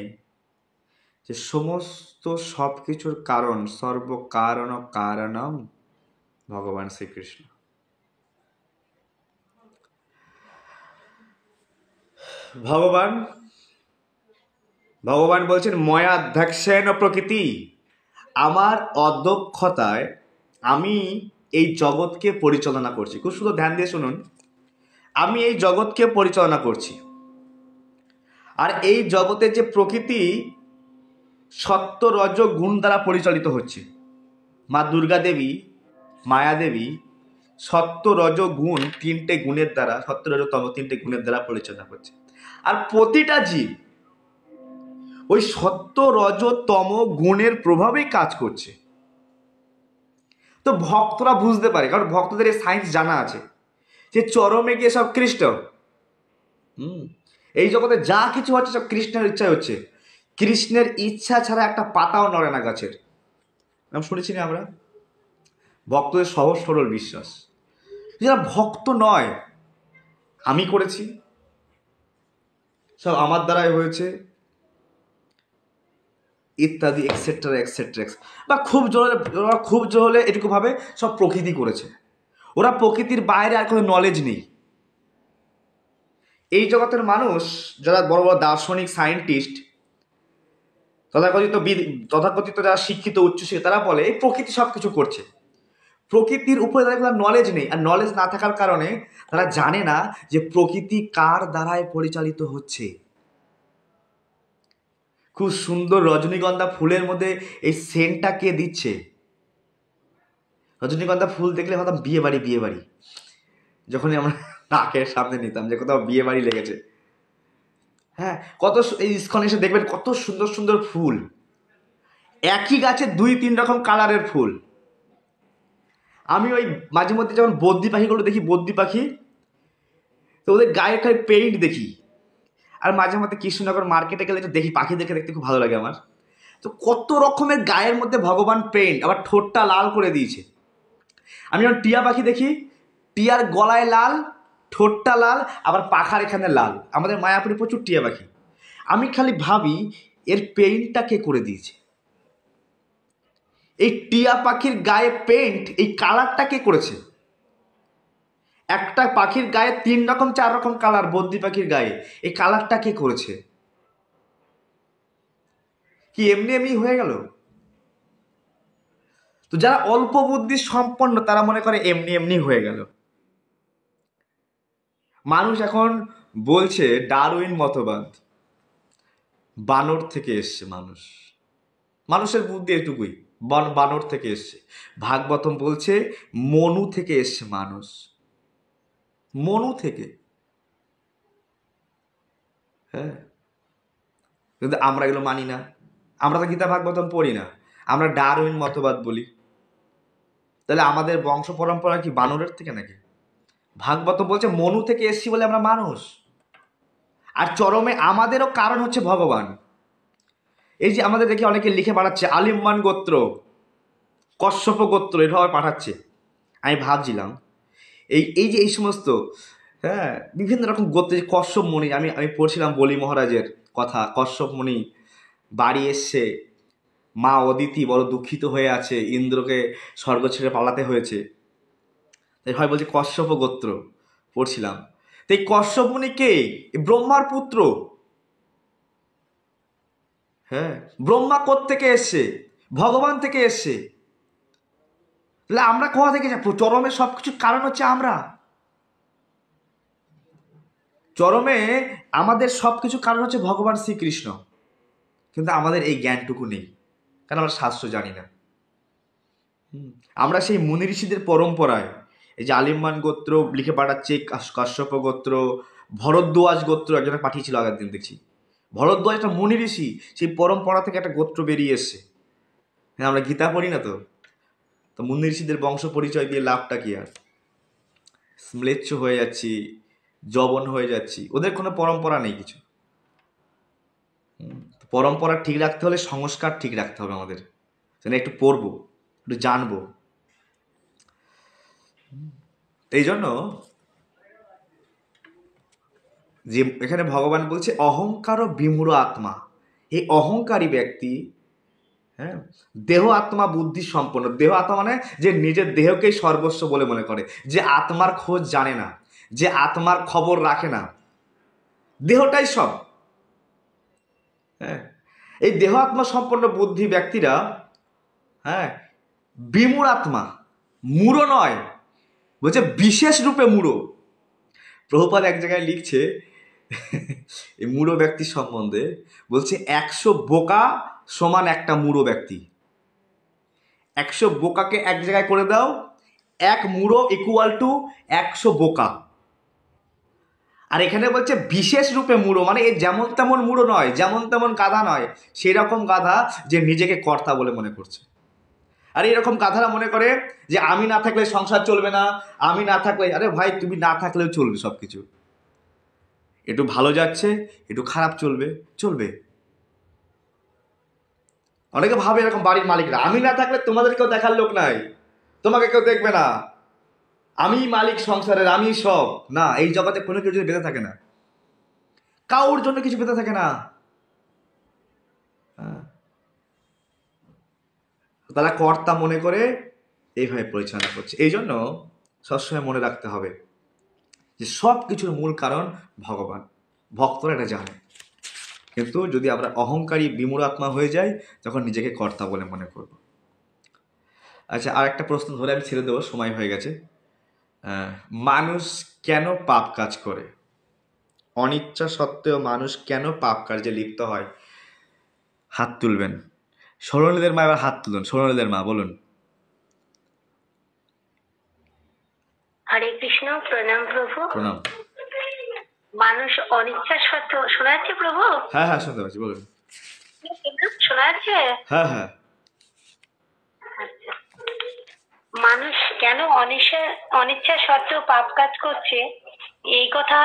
যে সমস্ত সব কিছুর কারণ, সর্বকারণ কারণম ভগবান শ্রীকৃষ্ণ। ভগবান বলছেন ময়াধ্যক্ষেন প্রকৃতি, আমার অদক্ষতায় আমি এই জগৎকে পরিচালনা করছি। খুব সুন্দর, ধ্যান দিয়ে শুনুন। আমি এই জগৎকে পরিচালনা করছি, আর এই জগতের যে প্রকৃতি সত্য রজ গুণ দ্বারা পরিচালিত হচ্ছে। মা দুর্গা দেবী, মায়া দেবী সত্য রজ গুণ তিনটে গুণের দ্বারা, সত্য রজ তম তিনটে গুণের দ্বারা পরিচালনা করছে। আর প্রতিটা জীব ওই সত্য রজ তম গুণের প্রভাবেই কাজ করছে। তো ভক্তরা বুঝতে পারে, কারণ ভক্তদের এই সায়েন্স জানা আছে যে চরমে গিয়ে সব কৃষ্ণ। এই জগতে যা কিছু হচ্ছে সব কৃষ্ণের ইচ্ছা হচ্ছে। কৃষ্ণের ইচ্ছা ছাড়া একটা পাতাও নড়ে না গাছের। আমি শুনেছি না আমরা, ভক্তদের সহজ সরল বিশ্বাস, যারা ভক্ত নয় আমি করেছি, সব আমার দ্বারাই হয়েছে, ইত্যাদি এক্সেট্রা এক্সেট্রা। বা খুব জোর হলে এটুকু ভাবে সব প্রকৃতি করেছে। ওরা প্রকৃতির বাইরে আর কোনো নলেজ নেই। এই জগতের মানুষ যারা বড় বড় দার্শনিক সায়েন্টিস্ট তথাকথিত যারা শিক্ষিত উচ্চশিক্ষিত, তারা বলে এই প্রকৃতি সব কিছু করছে। প্রকৃতির উপরে তাদের কোনো নলেজ নেই, আর নলেজ না থাকার কারণে তারা জানে না যে প্রকৃতি কার দ্বারায় পরিচালিত হচ্ছে। খুব সুন্দর রজনীগন্ধা ফুলের মধ্যে এই সেন্টটা কে দিচ্ছে? রজনীগন্ধা ফুল দেখলে ভাবতাম বিয়ে বাড়ি বিয়ে বাড়ি, যখনই আমরা নাকের সামনে নিতাম যে কোথাও বিয়ে বাড়ি লেগেছে। হ্যাঁ, এই ইস্কনে এসে দেখবেন কত সুন্দর সুন্দর ফুল, একই গাছে 2-3 রকম কালারের ফুল। আমি ওই মাঝে মধ্যে যখন বদ্যি পাখিগুলো দেখি, বদ্যি পাখি, তো ওদের গায়ে খালি পেইন্ট দেখি। আর মাঝে মধ্যে কৃষ্ণনগর মার্কেটে গেলে দেখি পাখিদেরকে দেখতে খুব ভালো লাগে আমার। তো কত রকমের গায়ের মধ্যে ভগবান পেইন্ট, আবার ঠোঁটটা লাল করে দিয়েছে। আমি যখন টিয়া পাখি দেখি, টিয়ার গলায় লাল, ঠোঁটটা লাল, আবার পাখার এখানে লাল। আমাদের মায়াপুরে প্রচুর টিয়া পাখি। আমি খালি ভাবি এর পেইন্টটা কে করে দিয়েছে? এই টিয়া পাখির গায়ে পেইন্ট, এই কালারটা কে করেছে? একটা পাখির গায়ে 3 রকম 4 রকম কালার, বদ্যি পাখির গায়ে, এই কালারটা কে করেছে? কি এমনি এমনি হয়ে গেল? তো যারা অল্প বুদ্ধি সম্পন্ন তারা মনে করে এমনি এমনি হয়ে গেল। মানুষ এখন বলছে ডারউইন মতবাদ, বানর থেকে এসছে মানুষ। মানুষের বুদ্ধি এটুকুই, বানর থেকে এসছে। ভাগবতম বলছে মনু থেকে এসছে মানুষ, মনু থেকে। হ্যাঁ, কিন্তু আমরা এগুলো মানি না। আমরা তো গীতা ভাগবতম পড়ি না, আমরা ডারউইন মতবাদ বলি। তাহলে আমাদের বংশ পরম্পরা কি বানরের থেকে নাকি? ভাগবতম বলছে মনু থেকে এসছি বলে আমরা মানুষ। আর চরমে আমাদেরও কারণ হচ্ছে ভগবান। এই যে আমাদের দেখি অনেকে লিখে পাঠাচ্ছে আলিম্মান গোত্র, কশ্যপ গোত্র, এভাবে পাঠাচ্ছে। আমি ভাবছিলাম এই যে এই সমস্ত বিভিন্ন রকম গোত্র, কশ্যপ মুনি, আমি পড়ছিলাম বলি মহারাজের কথা। কশ্যপ মুনি বাড়ি এসছে, মা অদিতি বড় দুঃখিত হয়ে আছে, ইন্দ্রকে স্বর্গ ছেড়ে পালাতে হয়েছে, তাই হয় বলছি কশ্যপ গোত্র পড়ছিলাম। তো এই কশ্যপ মুনি কে? ব্রহ্মার পুত্র। হ্যাঁ, ব্রহ্মা কোত্থেকে এসছে? ভগবান থেকে এসছে। তাহলে আমরা কোথা থেকে যাবো? চরমে সবকিছুর কারণ হচ্ছে আমরা। চরমে আমাদের সবকিছু কারণ হচ্ছে ভগবান শ্রীকৃষ্ণ, কিন্তু আমাদের এই জ্ঞানটুকু নেই, কারণ আমরা শাস্ত্র জানি না। আমরা সেই মুনি ঋষিদের পরম্পরায়, এই যে আলিম্মান গোত্র লিখে পাঠাচ্ছে, কাশ্যপ গোত্র, ভরদ্বাজ গোত্র একজনে পাঠিয়েছিল আগের দিন দেখছি। ভরদ্বাজ একটা মুনি ঋষি, সেই পরম্পরা থেকে একটা গোত্র বেরিয়ে এসছে। হ্যাঁ, আমরা গীতা পড়ি না তো মুনি ঋষিদের বংশ পরিচয় দিয়ে লাভটা কি? আর ম্লেচ্ছ হয়ে যাচ্ছি, জবন হয়ে যাচ্ছি। ওদের কোনো পরম্পরা নেই কিছু। পরম্পরা ঠিক রাখতে হলে সংস্কার ঠিক রাখতে হবে আমাদের। একটু পড়বো, একটু জানবো। এই জন্য যে এখানে ভগবান বলছে অহংকার ও বিমূঢ় আত্মা। এই অহংকারী ব্যক্তি, হ্যাঁ, দেহ আত্মা বুদ্ধি সম্পন্ন। দেহ আত্মা মানে যে নিজের দেহকেই সর্বস্ব বলে মনে করে, যে আত্মার খোঁজ জানে না, যে আত্মার খবর রাখে না, দেহটাই সব। হ্যাঁ, এই দেহ আত্মা সম্পন্ন বুদ্ধি ব্যক্তিরা, হ্যাঁ, বিমূঢ় আত্মা, মূঢ় নয়, বলছে বিশেষ রূপে মূঢ়। প্রভুপাদ এক জায়গায় লিখছে এই মূঢ় ব্যক্তি সম্বন্ধে, বলছে 100 বোকা সমান একটা মূঢ় ব্যক্তি। 100 বোকাকে এক জায়গায় করে দাও, 1 মূঢ় ইকুয়াল টু 100 বোকা। আর এখানে বলছে বিশেষ রূপে মূঢ়, মানে এই যেমন তেমন মূঢ় নয়, যেমন তেমন গাধা নয়, সেই রকম গাধা যে নিজেকে কর্তা বলে মনে করছে। আর এরকম গাধারা মনে করে যে আমি না থাকলে সংসার চলবে না, আমি না থাকলে, আরে ভাই তুমি না থাকলেও চলবে সব কিছু। একটু ভালো যাচ্ছে, একটু খারাপ চলবে। অনেকে ভাবে এরকম বাড়ির মালিকরা, আমি না থাকলে তোমাদের কেউ দেখার লোক নাই, তোমাকে কেউ দেখবে না, আমি মালিক সংসারের, আমি সব। না, এই জগতে কোনো কিছু বেঁধে থাকে না, কাউর জন্য কিছু বেঁধে থাকে না। তারা কর্তা মনে করে এইভাবে পরিচালনা করছে। এই জন্য সবসময় মনে রাখতে হবে যে সব কিছুর মূল কারণ ভগবান, ভক্তরা এটা জানে। কিন্তু যদি আমরা অহংকারী বিমূঢ় আত্মা হয়ে যাই, তখন নিজেকে কর্তা বলে মনে করব। আচ্ছা, আর একটা প্রশ্ন ধরে আমি ছেড়ে দেবো, সময় হয়ে গেছে। মানুষ কেন পাপ কাজ করে? অনিচ্ছা সত্ত্বেও মানুষ কেন পাপ কার্যে লিপ্ত হয়? হাত তুলবেন। সরণীদের মা এবার হাত তুলুন। সরণীদের মা বলুন। হরে কৃষ্ণ, প্রণাম প্রভু। প্রণাম। মানুষ অনিচ্ছা সত্ত্বেও, শোনা যাচ্ছে প্রভু? হ্যাঁ হ্যাঁ, শুনতে পাচ্ছি, বলুন। শোনা যাচ্ছে? হ্যাঁ হ্যাঁ। আচ্ছা, মানুষ কেন অনিচ্ছা সত্ত্বেও পাপ কাজ করছে, এই কথা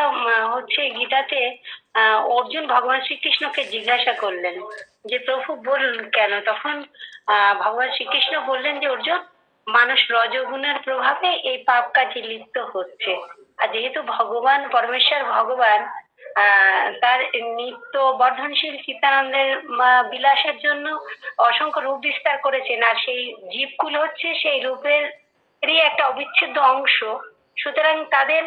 হচ্ছে গীতাতে অর্জুন ভগবান শ্রীকৃষ্ণকে জিজ্ঞাসা করলেন যে প্রভু বলুন কেন। তখন ভগবান শ্রীকৃষ্ণ বললেন যে অর্জুন, মানুষ রজগুণের প্রভাবে এই পাপ কাজে লিপ্ত হচ্ছে। আর যেহেতু ভগবান পরমেশ্বর ভগবান তার নিত্য বর্ধনশীল চিত্তানন্দের বিলাসের জন্য অসংখ্য রূপ বিস্তার করেছেন, আর সেই জীবগুলো হচ্ছে সেই রূপের একটা অবিচ্ছেদ্য অংশ। সুতরাং তাদের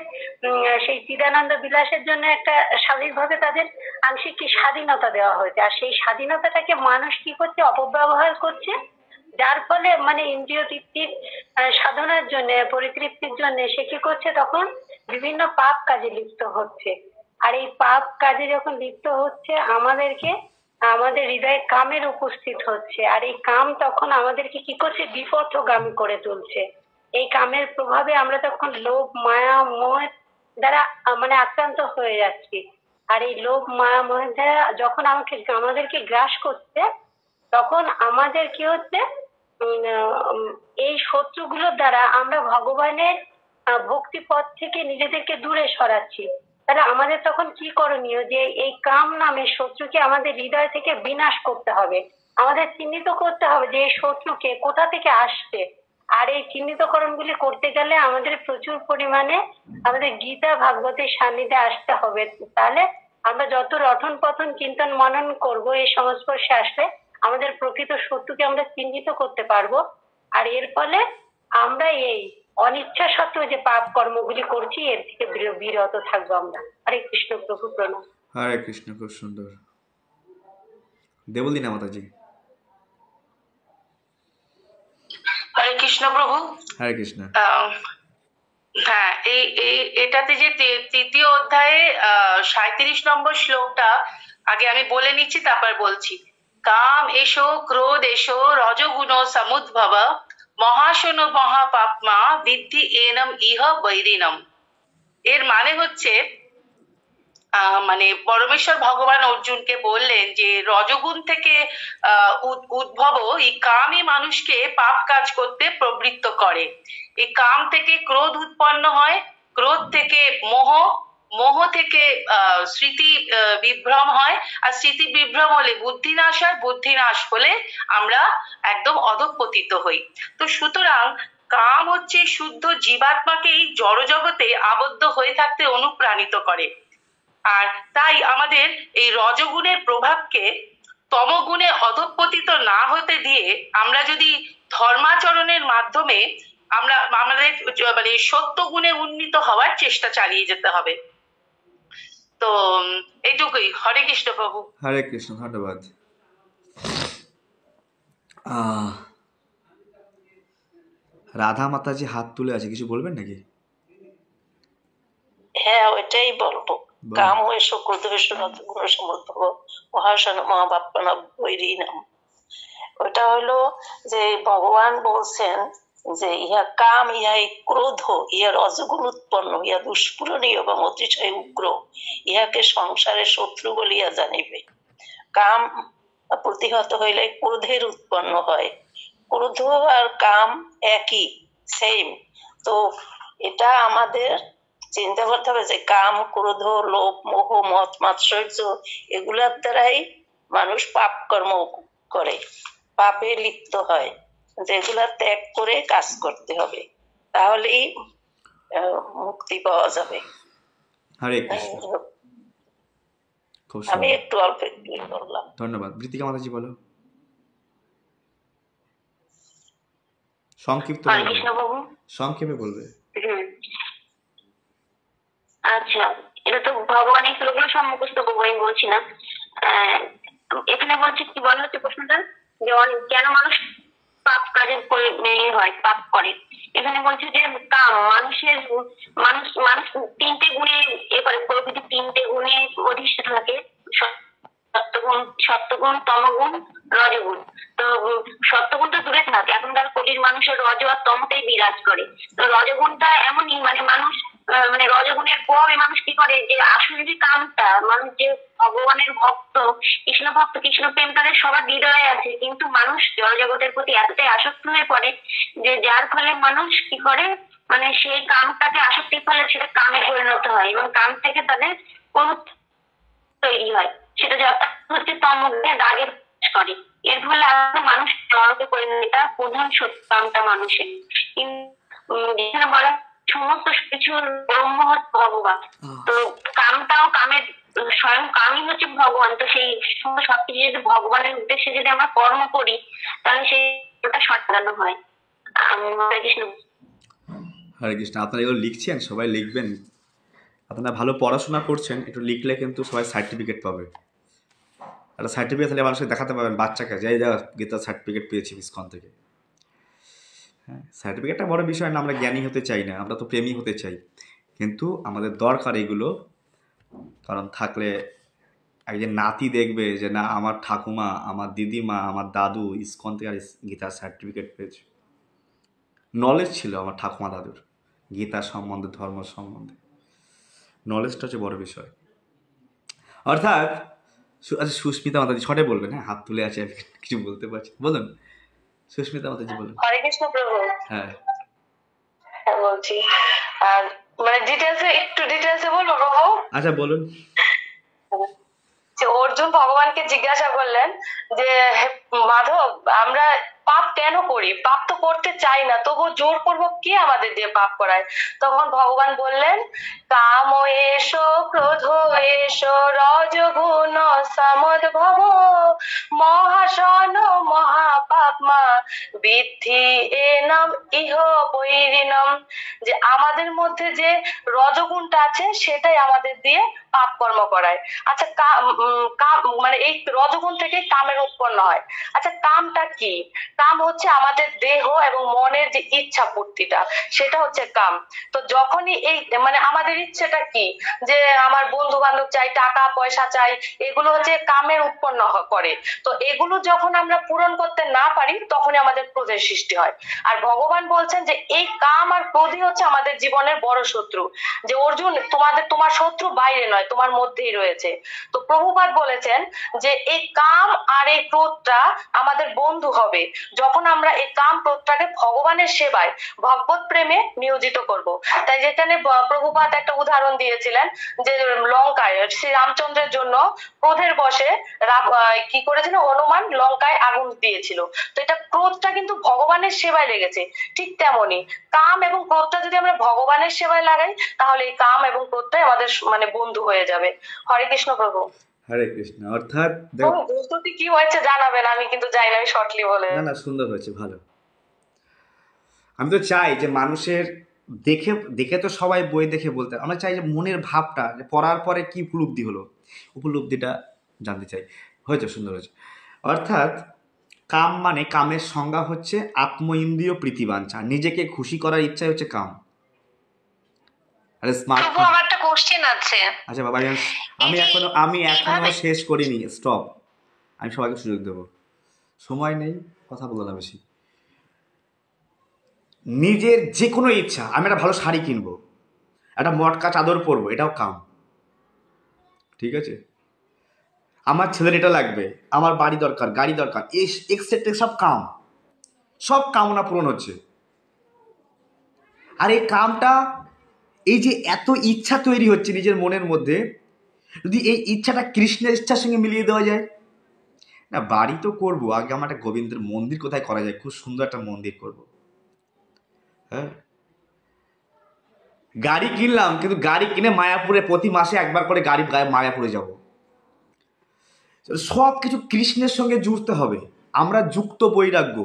সেই চিদানন্দ বিলাসের জন্য একটা স্বাভাবিকভাবে তাদের আংশিক কি স্বাধীনতা দেওয়া হয়েছে, আর সেই স্বাধীনতাটাকে মানুষ কি করছে, অপব্যবহার করছে। যার ফলে মানে ইন্দ্রিয় তৃপ্তির সাধনার জন্য, পরিতৃপ্তির জন্য সে কি করছে, তখন বিভিন্ন পাপ কাজে লিপ্ত হচ্ছে। আর এই পাপ কাজে যখন লিপ্ত হচ্ছে, আমাদের হৃদয়ে কামের উপস্থিত হচ্ছে, আর এই কাম তখন আমাদেরকে কি করছে, বিপথগামী করে তুলছে। এই কামের প্রভাবে আমরা তখন লোভ মায়া মোহ দ্বারা মানে আক্রান্ত হয়ে যাচ্ছি। আর এই লোভ মায়া মোহ দ্বারা যখন আমাদেরকে গ্রাস করছে, তখন আমাদের কি হচ্ছে, এই শত্রুগুলোর দ্বারা আমরা ভগবানের ভক্তি পথ থেকে নিজেদেরকে দূরে সরাচ্ছি। তাহলে আমাদের তখন কি করণীয়, যে এই কাম নামে শত্রুকে আমাদের হৃদয় থেকে বিনাশ করতে হবে। আমাদের চিহ্নিত করতে হবে যে এই শত্রুকে কোথা থেকে আসছে। আর এই চিহ্নিতকরণগুলি করতে গেলে আমাদের প্রচুর পরিমাণে আমাদের গীতা ভাগবতের সান্নিধ্যে আসতে হবে। তাহলে আমরা যত রঠন পঠন চিন্তন মনন করব, এই সংস্পর্শে আসলে আমাদের প্রকৃত শত্রুকে আমরা চিহ্নিত করতে পারবো। আর এর ফলে আমরা এই অনিচ্ছা সত্ত্বেও যে পাপ কর্মগুলি করছি, এর থেকে বিরত থাকবো আমরা। হরে কৃষ্ণ প্রভু, প্রণাম। হরে কৃষ্ণ, খুব সুন্দর। দেবলীনা মাতাজি। হরে কৃষ্ণ প্রভু। হরে কৃষ্ণ। হ্যাঁ, এটাতে যে তৃতীয় অধ্যায়ে 37 নম্বর শ্লোকটা আগে আমি বলে নিচ্ছি, তারপর বলছি। কাম এসো ক্রোধ এসো রজগুণ সমুদ্ভব মহাশন মহাপাপমা বিদ্ধি এনম ইহ বৈরিনম। এর মানে হচ্ছে মানে পরমেশ্বর ভগবান অর্জুনকে বললেন যে রজগুণ থেকে উদ্ভব এই কামই মানুষকে পাপ কাজ করতে প্রবৃত্ত করে। এই কাম থেকে ক্রোধ উৎপন্ন হয়, ক্রোধ থেকে মোহ, মোহ থেকে স্মৃতি বিভ্রম হয়, আর স্মৃতি বিভ্রম হলে বুদ্ধিনাশ হয়, বুদ্ধিনাশ হলে আমরা একদম অধঃপতিত হই। তো সুতরাং কাম হচ্ছে শুদ্ধ জীবাত্মাকে এই জড়জগতে আবদ্ধ হয়ে থাকতে অনুপ্রাণিত করে। আর তাই আমাদের এই রজগুণের প্রভাবকে তমগুণে অধঃপতিত না হতে দিয়ে আমরা যদি ধর্মাচরণের মাধ্যমে আমরা আমাদের মানে সত্য গুণে উন্নীত হওয়ার চেষ্টা চালিয়ে যেতে হবে। তো এইটুকুই। হরে কৃষ্ণ প্রভু। হরে কৃষ্ণ, ধন্যবাদ। রাধা মাতাজি হাত তুলে আছে, কিছু বলবেন নাকি? হ্যাঁ, ওইটাই বলবো। কাম এসো ক্রোধ এসো রজগুণ সমুদ্ভব মহাশন মহাপাপনা বৈরিনম। ওটা হলো যে ভগবান বলছেন যে ইহা কাম, ইহা ক্রোধ, ইহা রজগুণ উৎপন্ন, ইহা দুষ্পূরণীয় এবং অতিশয় উগ্র, ইহাকে সংসারের শত্রু বলিয়া জানিবে। কাম প্রতিহত হইলে ক্রোধের উৎপন্ন হয়। ক্রোধ আর কাম একই, সেম। তো এটা আমাদের চিন্তা করতে হবে যে কাম, ক্রোধ, লোভ, মোহ, মত, মাৎসর্য এগুলার দ্বারাই মানুষ পাপ কর্ম করে, পাপে লিপ্ত হয়। যেগুলা ত্যাগ করে কাজ করতে হবে, তাহলেই মুক্তি পাওয়া যাবে। হরে কৃষ্ণ। আমি একটু অল্প একটু বললাম। ধন্যবাদ। বৃতিকা মাতাজি বলো, সংক্ষিপ্ত সংক্ষেপে বলবে। আচ্ছা, এটা তো ভগবান এই শ্লোকগুলো সব মুখস্থ করবো, আমি বলছি না। আহ, এখানে বলছে, কি বলা হচ্ছে প্রশ্নটা, যে কেন মানুষ পাপ কাজের হয়, পাপ করে। এখানে বলছে যে কাম মানুষের, মানুষ মানুষ তিনটে গুণে করে, প্রকৃতি তিনটে গুণে অধিষ্ঠিত থাকে, সত্যগুণ, তমগুণ, রজগুণ। তো সত্যগুণ তো দূরে থাকে, এখনকার কোটির মানুষের রজ আর তমতেই বিরাজ করে। তো রজগুণটা এমনই, মানে মানুষ মানে রজগুণের প্রভাবে মানুষ কি করে, যে আসলে যে কামটা, মানুষ যে ভগবানের ভক্ত, কৃষ্ণ ভক্ত, কৃষ্ণ প্রেম তাদের সবার হৃদয়ে আছে, কিন্তু মানুষ জড়জগতের প্রতি এতটাই আসক্ত হয়ে পড়ে যে যার ফলে মানুষ কি করে, মানে সেই কামটাকে আসক্তির ফলে সেটা কামে পরিণত হয়, এবং কাম থেকে তাদের কোন তৈরি হয়, সেটা হচ্ছে তমগুণে রাগের কাজ করে। এর ফলে মানুষ জড়কে পরিণত, এটা প্রধান সত্য কামটা মানুষের। কিন্তু যেখানে বলা সমস্ত কিছুর ব্রহ্ম হচ্ছে ভগবান, তো কামটাও কামের, স্বয়ং কামই হচ্ছে ভগবান। তো সেই সবকিছু যদি ভগবানের উদ্দেশ্যে যদি আমরা কর্ম করি, তাহলে সেইটা সঠিক হয়। হরে কৃষ্ণ। হরে কৃষ্ণ। আপনারা এগুলো লিখছেন, সবাই লিখবেন। আপনারা ভালো পড়াশোনা করছেন, একটু লিখলে কিন্তু সবাই সার্টিফিকেট পাবে। একটা সার্টিফিকেট তাহলে মানুষকে দেখাতে পারবেন, বাচ্চাকে, যে গীতার সার্টিফিকেট পেয়েছি ইসকন থেকে। হ্যাঁ, সার্টিফিকেটটা বড় বিষয় না, আমরা জ্ঞানী হতে চাই না, আমরা তো প্রেমী হতে চাই, কিন্তু আমাদের দরকার এগুলো। কারণ থাকলে একজন নাতি দেখবে যে না, আমার ঠাকুমা, আমার দিদিমা, আমার দাদু ইসকন থেকে আর গীতার সার্টিফিকেট পেয়েছে। নলেজ ছিল আমার ঠাকুমা দাদুর গীতা সম্বন্ধে, ধর্ম সম্বন্ধে। নলেজটা হচ্ছে বড় বিষয়। অর্থাৎ আচ্ছা, সুস্মিতা মাতাজি ছটে বলবেন। হ্যাঁ, হাত তুলে আছে, আমি কিছু বলতে পারছি, বলুন সুস্মিতা মাতাজি বলুন। হরে কৃষ্ণ প্রভু। হ্যাঁ হ্যাঁ বলছি, আর মানে একটু ডিটেলসে বলবো প্রভু। আচ্ছা বলুন। যে অর্জুন ভগবানকে জিজ্ঞাসা করলেন যে হে মাধব, আমরা পাপ কেন করি? পাপ তো করতে চাই না, তবু জোরপূর্বক কে আমাদের দিয়ে পাপ করায়? তখন ভগবান বললেন, কাম এসো, ক্রোধ এসো, রজগুণ সমদ্ভব, মহাশন মহাপাপমা বিদ্ধি এনম ইহ বৈরিণম। যে আমাদের মধ্যে যে রজগুণটা আছে, সেটাই আমাদের দিয়ে পাপ কর্ম করায়। আচ্ছা, মানে এই রজগুণ থেকে কামের উৎপন্ন হয়। আচ্ছা, কামটা কি? কাম হচ্ছে আমাদের দেহ এবং মনের যে ইচ্ছা পূর্তিটা, সেটা হচ্ছে কাম। তো যখনই এই মানে আমাদের ইচ্ছেটা কি, যে আমার বন্ধু বান্ধব চাই, টাকা পয়সা চাই, এগুলো হচ্ছে কামের উৎপন্ন করে। তো এগুলো যখন আমরা পূরণ করতে না পারি, তখনই আমাদের ক্রোধের সৃষ্টি হয়। আর ভগবান বলছেন যে এই কাম আর ক্রোধই হচ্ছে আমাদের জীবনের বড় শত্রু। যে অর্জুন, তোমার শত্রু বাইরে নয়, তোমার মধ্যেই রয়েছে। তো প্রভুপাদ বলেছেন যে এই কাম আর এই ক্রোধটা আমাদের বন্ধু হবে যখন আমরা এই কাম ক্রোধটাকে ভগবানের সেবায়, ভগবত প্রেমে নিয়োজিত করব। তাই যেখানে প্রভুপাদ একটা উদাহরণ দিয়েছিলেন যে লঙ্কায় শ্রী রামচন্দ্রের জন্য ক্রোধের বশে কি করেছিল, হনুমান লঙ্কায় আগুন দিয়েছিল। তো এটা ক্রোধটা কিন্তু ভগবানের সেবায় লেগেছে। ঠিক তেমনি কাম এবং ক্রোধটা যদি আমরা ভগবানের সেবায় লাগাই, তাহলে এই কাম এবং ক্রোধটাই আমাদের মানে বন্ধু হয়ে যাবে। হরে কৃষ্ণ প্রভু। হরে কৃষ্ণ। অর্থাৎ বুঝতে কি হয়েছে জানাবেন, আমি কিন্তু যাই না, আমি শর্টলি বলে। না না, সুন্দর হয়েছে, ভালো। আমি তো চাই যে মানুষের দেখে দেখে তো সবাই বই দেখে বলতে, আমরা চাই যে মনের ভাবটা, যে পড়ার পরে কি উপলব্ধি হলো, উপলব্ধিটা জানতে চাই। হয়েছে, সুন্দর হয়েছে। অর্থাৎ কাম মানে, কামের সংজ্ঞা হচ্ছে আত্ম ইন্দ্রিয় প্রীতিবাঞ্ছা, নিজেকে খুশি করার ইচ্ছাই হচ্ছে কাম। আরে স্মার্টফোন, আমার একটা কোশ্চেন আছে। আচ্ছা বাবা, আমি এখনো শেষ করিনি, স্টপ। আমি সবাইকে সুযোগ দেবো, সময় নেই, কথা বলবো না বেশি। নিজের যে কোনো ইচ্ছা, আমি একটা ভালো শাড়ি কিনবো, একটা মটকা চাদর পরবো, এটাও কাম। ঠিক আছে, আমার ছেলের এটা লাগবে, আমার বাড়ি দরকার, গাড়ি দরকার, এক্সেট্রা, সব কাম, সব কামনা পূরণ হচ্ছে। আর এই কামটা, এই যে এত ইচ্ছা তৈরি হচ্ছে নিজের মনের মধ্যে, যদি এই ইচ্ছাটা কৃষ্ণের ইচ্ছার সঙ্গে মিলিয়ে দেওয়া যায় না, বাড়ি তো করবো, আগে আমার একটা গোবিন্দের মন্দির কোথায় করা যায়, খুব সুন্দর একটা মন্দির করব। হ্যাঁ, গাড়ি কিনলাম, কিন্তু গাড়ি কিনে মায়াপুরে প্রতি মাসে একবার করে গাড়ি মায়াপুরে যাব। সব কিছু কৃষ্ণের সঙ্গে জুড়তে হবে। আমরা যুক্ত বৈরাগ্য,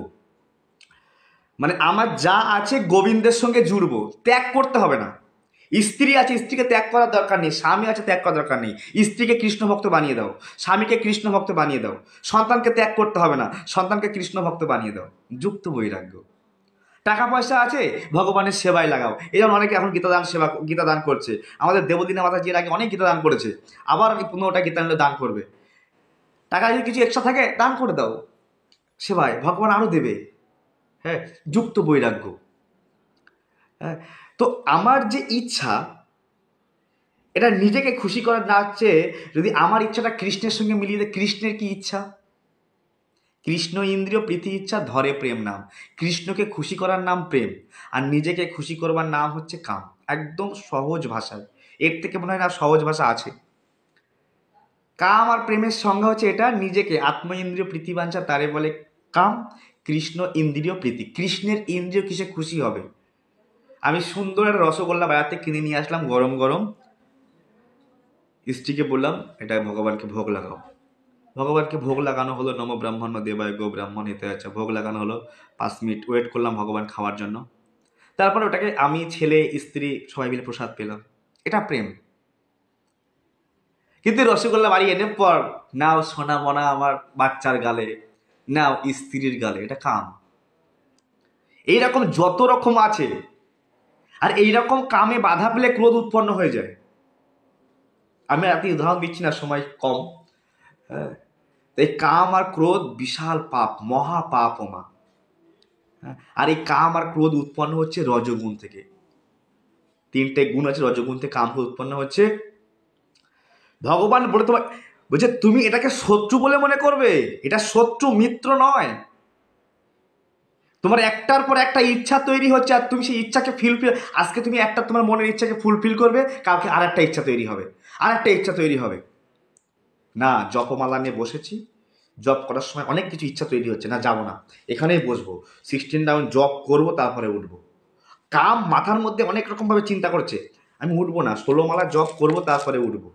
মানে আমার যা আছে গোবিন্দের সঙ্গে জুড়বো, ত্যাগ করতে হবে না। স্ত্রী আছে, স্ত্রীকে ত্যাগ করার দরকার নেই। স্বামী আছে, ত্যাগ করার দরকার নেই। স্ত্রীকে কৃষ্ণ ভক্ত বানিয়ে দাও, স্বামীকে কৃষ্ণ ভক্ত বানিয়ে দাও। সন্তানকে ত্যাগ করতে হবে না, সন্তানকে কৃষ্ণ ভক্ত বানিয়ে দাও। যুক্ত বৈরাগ্য। টাকা পয়সা আছে, ভগবানের সেবায় লাগাও। এই যেমন অনেকে এখন গীতা দান করছে। আমাদের দেবদিনা মাতাজি এর আগে অনেক গীতা দান করেছে, আবার 15টা গীতা নিলে দান করবে। টাকা যদি কিছু এক্সট্রা থাকে দান করে দাও সেবায়, ভগবান আরও দেবে। হ্যাঁ, যুক্ত বৈরাগ্য। হ্যাঁ, তো আমার যে ইচ্ছা, এটা নিজেকে খুশি করার না চেয়ে যদি আমার ইচ্ছাটা কৃষ্ণের সঙ্গে মিলিয়ে দেয়। কৃষ্ণের কি ইচ্ছা? কৃষ্ণ ইন্দ্রিয় প্রীতি ইচ্ছা ধরে প্রেম নাম। কৃষ্ণকে খুশি করার নাম প্রেম, আর নিজেকে খুশি করবার নাম হচ্ছে কাম। একদম সহজ ভাষায়, এর থেকে মনে হয় না সহজ ভাষা আছে। কাম আর প্রেমের সংজ্ঞা হচ্ছে এটা, নিজেকে আত্ম ইন্দ্রিয় প্রীতি বাঞ্ছা তারে বলে কাম। কৃষ্ণ ইন্দ্রিয় প্রীতি, কৃষ্ণের ইন্দ্রিয় কিসে খুশি হবে? আমি সুন্দর একটা রসগোল্লা বেড়াতে কিনে নিয়ে আসলাম গরম গরম, স্ত্রীকে বললাম এটা ভগবানকে ভোগ লাগাও। ভগবানকে ভোগ লাগানো হলো, নম ব্রাহ্মণ দেবায় গো ব্রাহ্মণ হিতে আছে, ভোগ লাগানো হলো। 5 মিনিট ওয়েট করলাম ভগবান খাওয়ার জন্য। তারপরে ওটাকে আমি, ছেলে, স্ত্রী সবাই মিলে প্রসাদ পেলাম। এটা প্রেম। কিন্তু রসগোল্লা বাড়ি এনে পর নাও সোনা মনা আমার বাচ্চার গালে, নাও স্ত্রীর গালে, এটা কাম। এইরকম যত রকম আছে। আর এইরকম কামে বাধা পেলে ক্রোধ উৎপন্ন হয়ে যায়। আমি আপনি উদাহরণ দিচ্ছি না, সময় কম। হ্যাঁ, এই কাম আর ক্রোধ বিশাল পাপ, মহা পাপ ওমা। আর এই কাম আর ক্রোধ উৎপন্ন হচ্ছে রজগুণ থেকে। 3টে গুণ আছে রজগুণ থেকে কাম উৎপন্ন হচ্ছে। ভগবান বলে তোমার বলছে তুমি এটাকে শত্রু বলে মনে করবে, এটা শত্রু, মিত্র নয়। তোমার একটার পর একটা ইচ্ছা তৈরি হচ্ছে, আর তুমি সেই ইচ্ছাকে আজকে তুমি একটা তোমার মনের ইচ্ছাকে ফুলফিল করবে, কালকে আর একটা ইচ্ছা তৈরি হবে, আর একটা ইচ্ছা তৈরি হবে। না, জপমালা নিয়ে বসেছি, জব করার সময় অনেক কিছু ইচ্ছা তৈরি হচ্ছে, না যাবো না, এখানেই বসবো, 16 রাউন্ড জব করবো, তারপরে উঠবো। কাম মাথার মধ্যে অনেক রকমভাবে চিন্তা করছে, আমি উঠবো না, 16 মালা জব করবো, তারপরে উঠবো।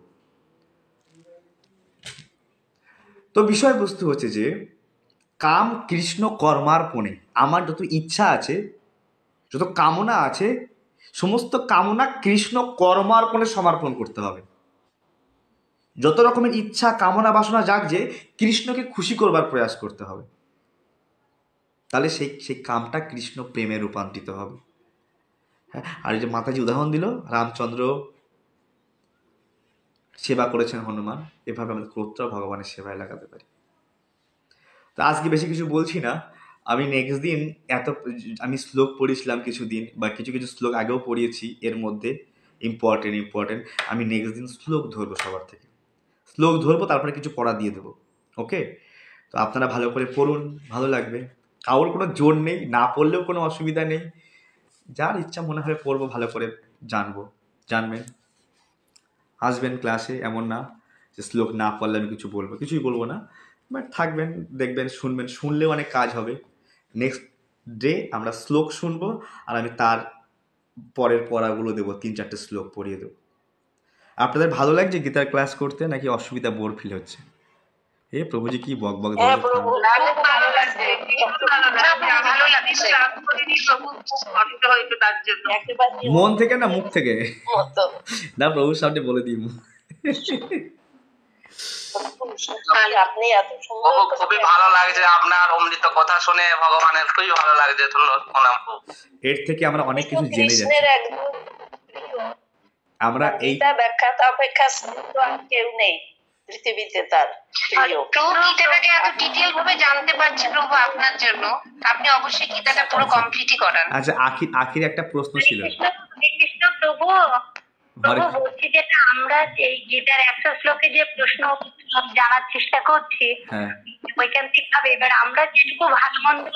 তো বিষয়বস্তু হচ্ছে যে কাম কৃষ্ণ কর্মার্পণে। আমার যত ইচ্ছা আছে, যত কামনা আছে, সমস্ত কামনা কৃষ্ণ কর্মার্পণে সমর্পণ করতে হবে। যত রকমের ইচ্ছা কামনা বাসনা জাগছে, কৃষ্ণকে খুশি করবার প্রয়াস করতে হবে। তাহলে সেই কামটা কৃষ্ণ প্রেমে রূপান্তরিত হবে। হ্যাঁ, আর এই যে মাতাজি উদাহরণ দিল, রামচন্দ্র সেবা করেছেন হনুমান, এভাবে আমাদের ক্রোধটা ভগবানের সেবায় লাগাতে পারি। তো আজকে বেশি কিছু বলছি না। আমি নেক্সট দিন আমি শ্লোক পড়েছিলাম কিছুদিন, বা কিছু কিছু শ্লোক আগেও পড়িয়েছি, এর মধ্যে ইম্পর্টেন্ট আমি নেক্সট দিন শ্লোক ধরবো, সবার থেকে শ্লোক ধরবো, তারপরে কিছু পড়া দিয়ে দেবো। ওকে, তো আপনারা ভালো করে পড়ুন, ভালো লাগবে। কারোর কোনো জোর নেই, না পড়লেও কোনো অসুবিধা নেই। যার ইচ্ছা মনে হয় পড়বো, ভালো করে জানবেন, আসবেন ক্লাসে। এমন না যে শ্লোক না পড়লে আমি কিছুই বলবো না, বাট থাকবেন, দেখবেন, শুনবেন। শুনলেও অনেক কাজ হবে। নেক্সট ডে আমরা শ্লোক শুনবো, আর আমি তার পরের পড়াগুলো দেবো, 3-4টে শ্লোক পড়িয়ে দেবো। আপনাদের ভালো লাগছে গীতার ক্লাস করতে, নাকি অসুবিধা, বোর ফিল হচ্ছে? হে প্রভুজি, কি বক বক হ্যাঁ প্রভু, ভালো লাগছে, ভালো লাগছে। ক্লাস করিনি প্রভু, খুব কষ্ট হয়েছে তার জন্য। মন থেকে না, মুখ থেকে? মতো না, প্রভুর সামনে বলে দিই। আপনি এত সুন্দর খুবই ভালো লাগছে আপনার অমৃত কথা শুনে, ভগবানের খুবই ভালো লাগছে। ধন্যবাদ। এর থেকে আমরা অনেক কিছু জেনে যাচ্ছি। কৃষ্ণের একদম আমরা এই গীতা ব্যাখ্যাতা অপেক্ষা শ্রেষ্ঠ আর কেউ নেই পৃথিবীতে তার প্রিয়। তো গীতাটাকে এত ডিটেল ভাবে জানতে পারছি প্রভু আপনার জন্য, আপনি অবশ্যই গীতাটা পুরো কমপ্লিটই করান। আচ্ছা, আখির একটা প্রশ্ন ছিল। কৃষ্ণ প্রভু, বলছি যেটা আমরা এই গীতার 100 শ্লোকে যে প্রশ্ন জানার চেষ্টা করছি বৈজ্ঞানিক ভাবে, এবার আমরা যেটুকু ভালো মন্দ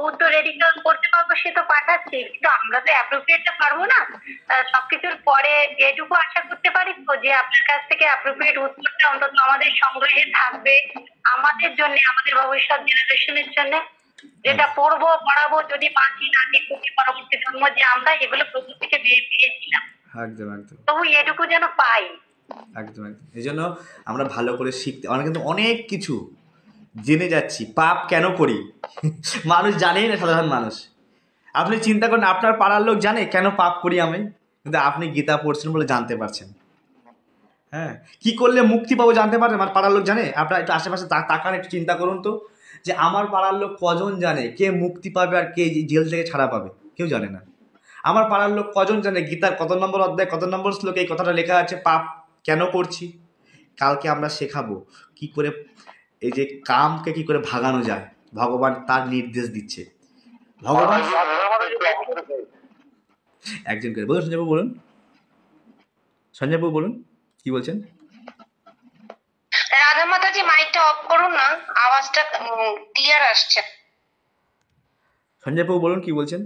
উত্তর এদিকে করতে পারবো সে তো পাঠাচ্ছি, কিন্তু আমরা তো অ্যাপ্রোপ্রিয়েটটা পারবো না। সবকিছুর পরে এটুকু আশা করতে পারি তো যে আপনার কাছ থেকে অ্যাপ্রোপ্রিয়েট উত্তরটা অন্তত আমাদের সংগ্রহে থাকবে, আমাদের জন্য, আমাদের ভবিষ্যৎ জেনারেশনের জন্য, যেটা পড়াবো, যদি বাঁচি না দেখি পরবর্তী জন্ম, যে আমরা এগুলো প্রভু থেকে পেয়েছিলাম। একদম তবু এটুকু যেন পাই। একদম এই জন্য আমরা ভালো করে শিখতে, আমরা কিন্তু অনেক কিছু জেনে যাচ্ছি। পাপ কেন করি মানুষ জানেই না, সাধারণ মানুষ। আপনি চিন্তা করেন, আপনার পাড়ার লোক জানে কেন পাপ করি আমি? কিন্তু আপনি গীতা পড়ছেন বলে জানতে পারছেন। হ্যাঁ, কি করলে মুক্তি পাবো জানতে পারেন? আমার পাড়ার লোক জানে? আপনারা একটু আশেপাশে তাকান, একটু চিন্তা করুন তো, যে আমার পাড়ার লোক কজন জানে কে মুক্তি পাবে আর কে জেল থেকে ছাড়া পাবে? কেউ জানে না। আমার পাড়ার লোক কজন জানে গীতার কত নম্বর অধ্যায়, কত নম্বর শ্লোকে এই কথাটা লেখা আছে, পাপ কেন করছি? কালকে আমরা শেখাবো কি করে এই যে কামকে কি করে ভাগানো যায়। ভগবান তার নির্দেশ দিচ্ছে। ভগবান একজন করে বলুন, সঞ্জয়বাবু বলুন, সঞ্জয়বাবু বলুন কি বলছেন? রাধা মাতাজি মাইকটা অফ করুন না, আওয়াজটা ক্লিয়ার আসছে। সঞ্জয়বাবু বলুন কি বলছেন?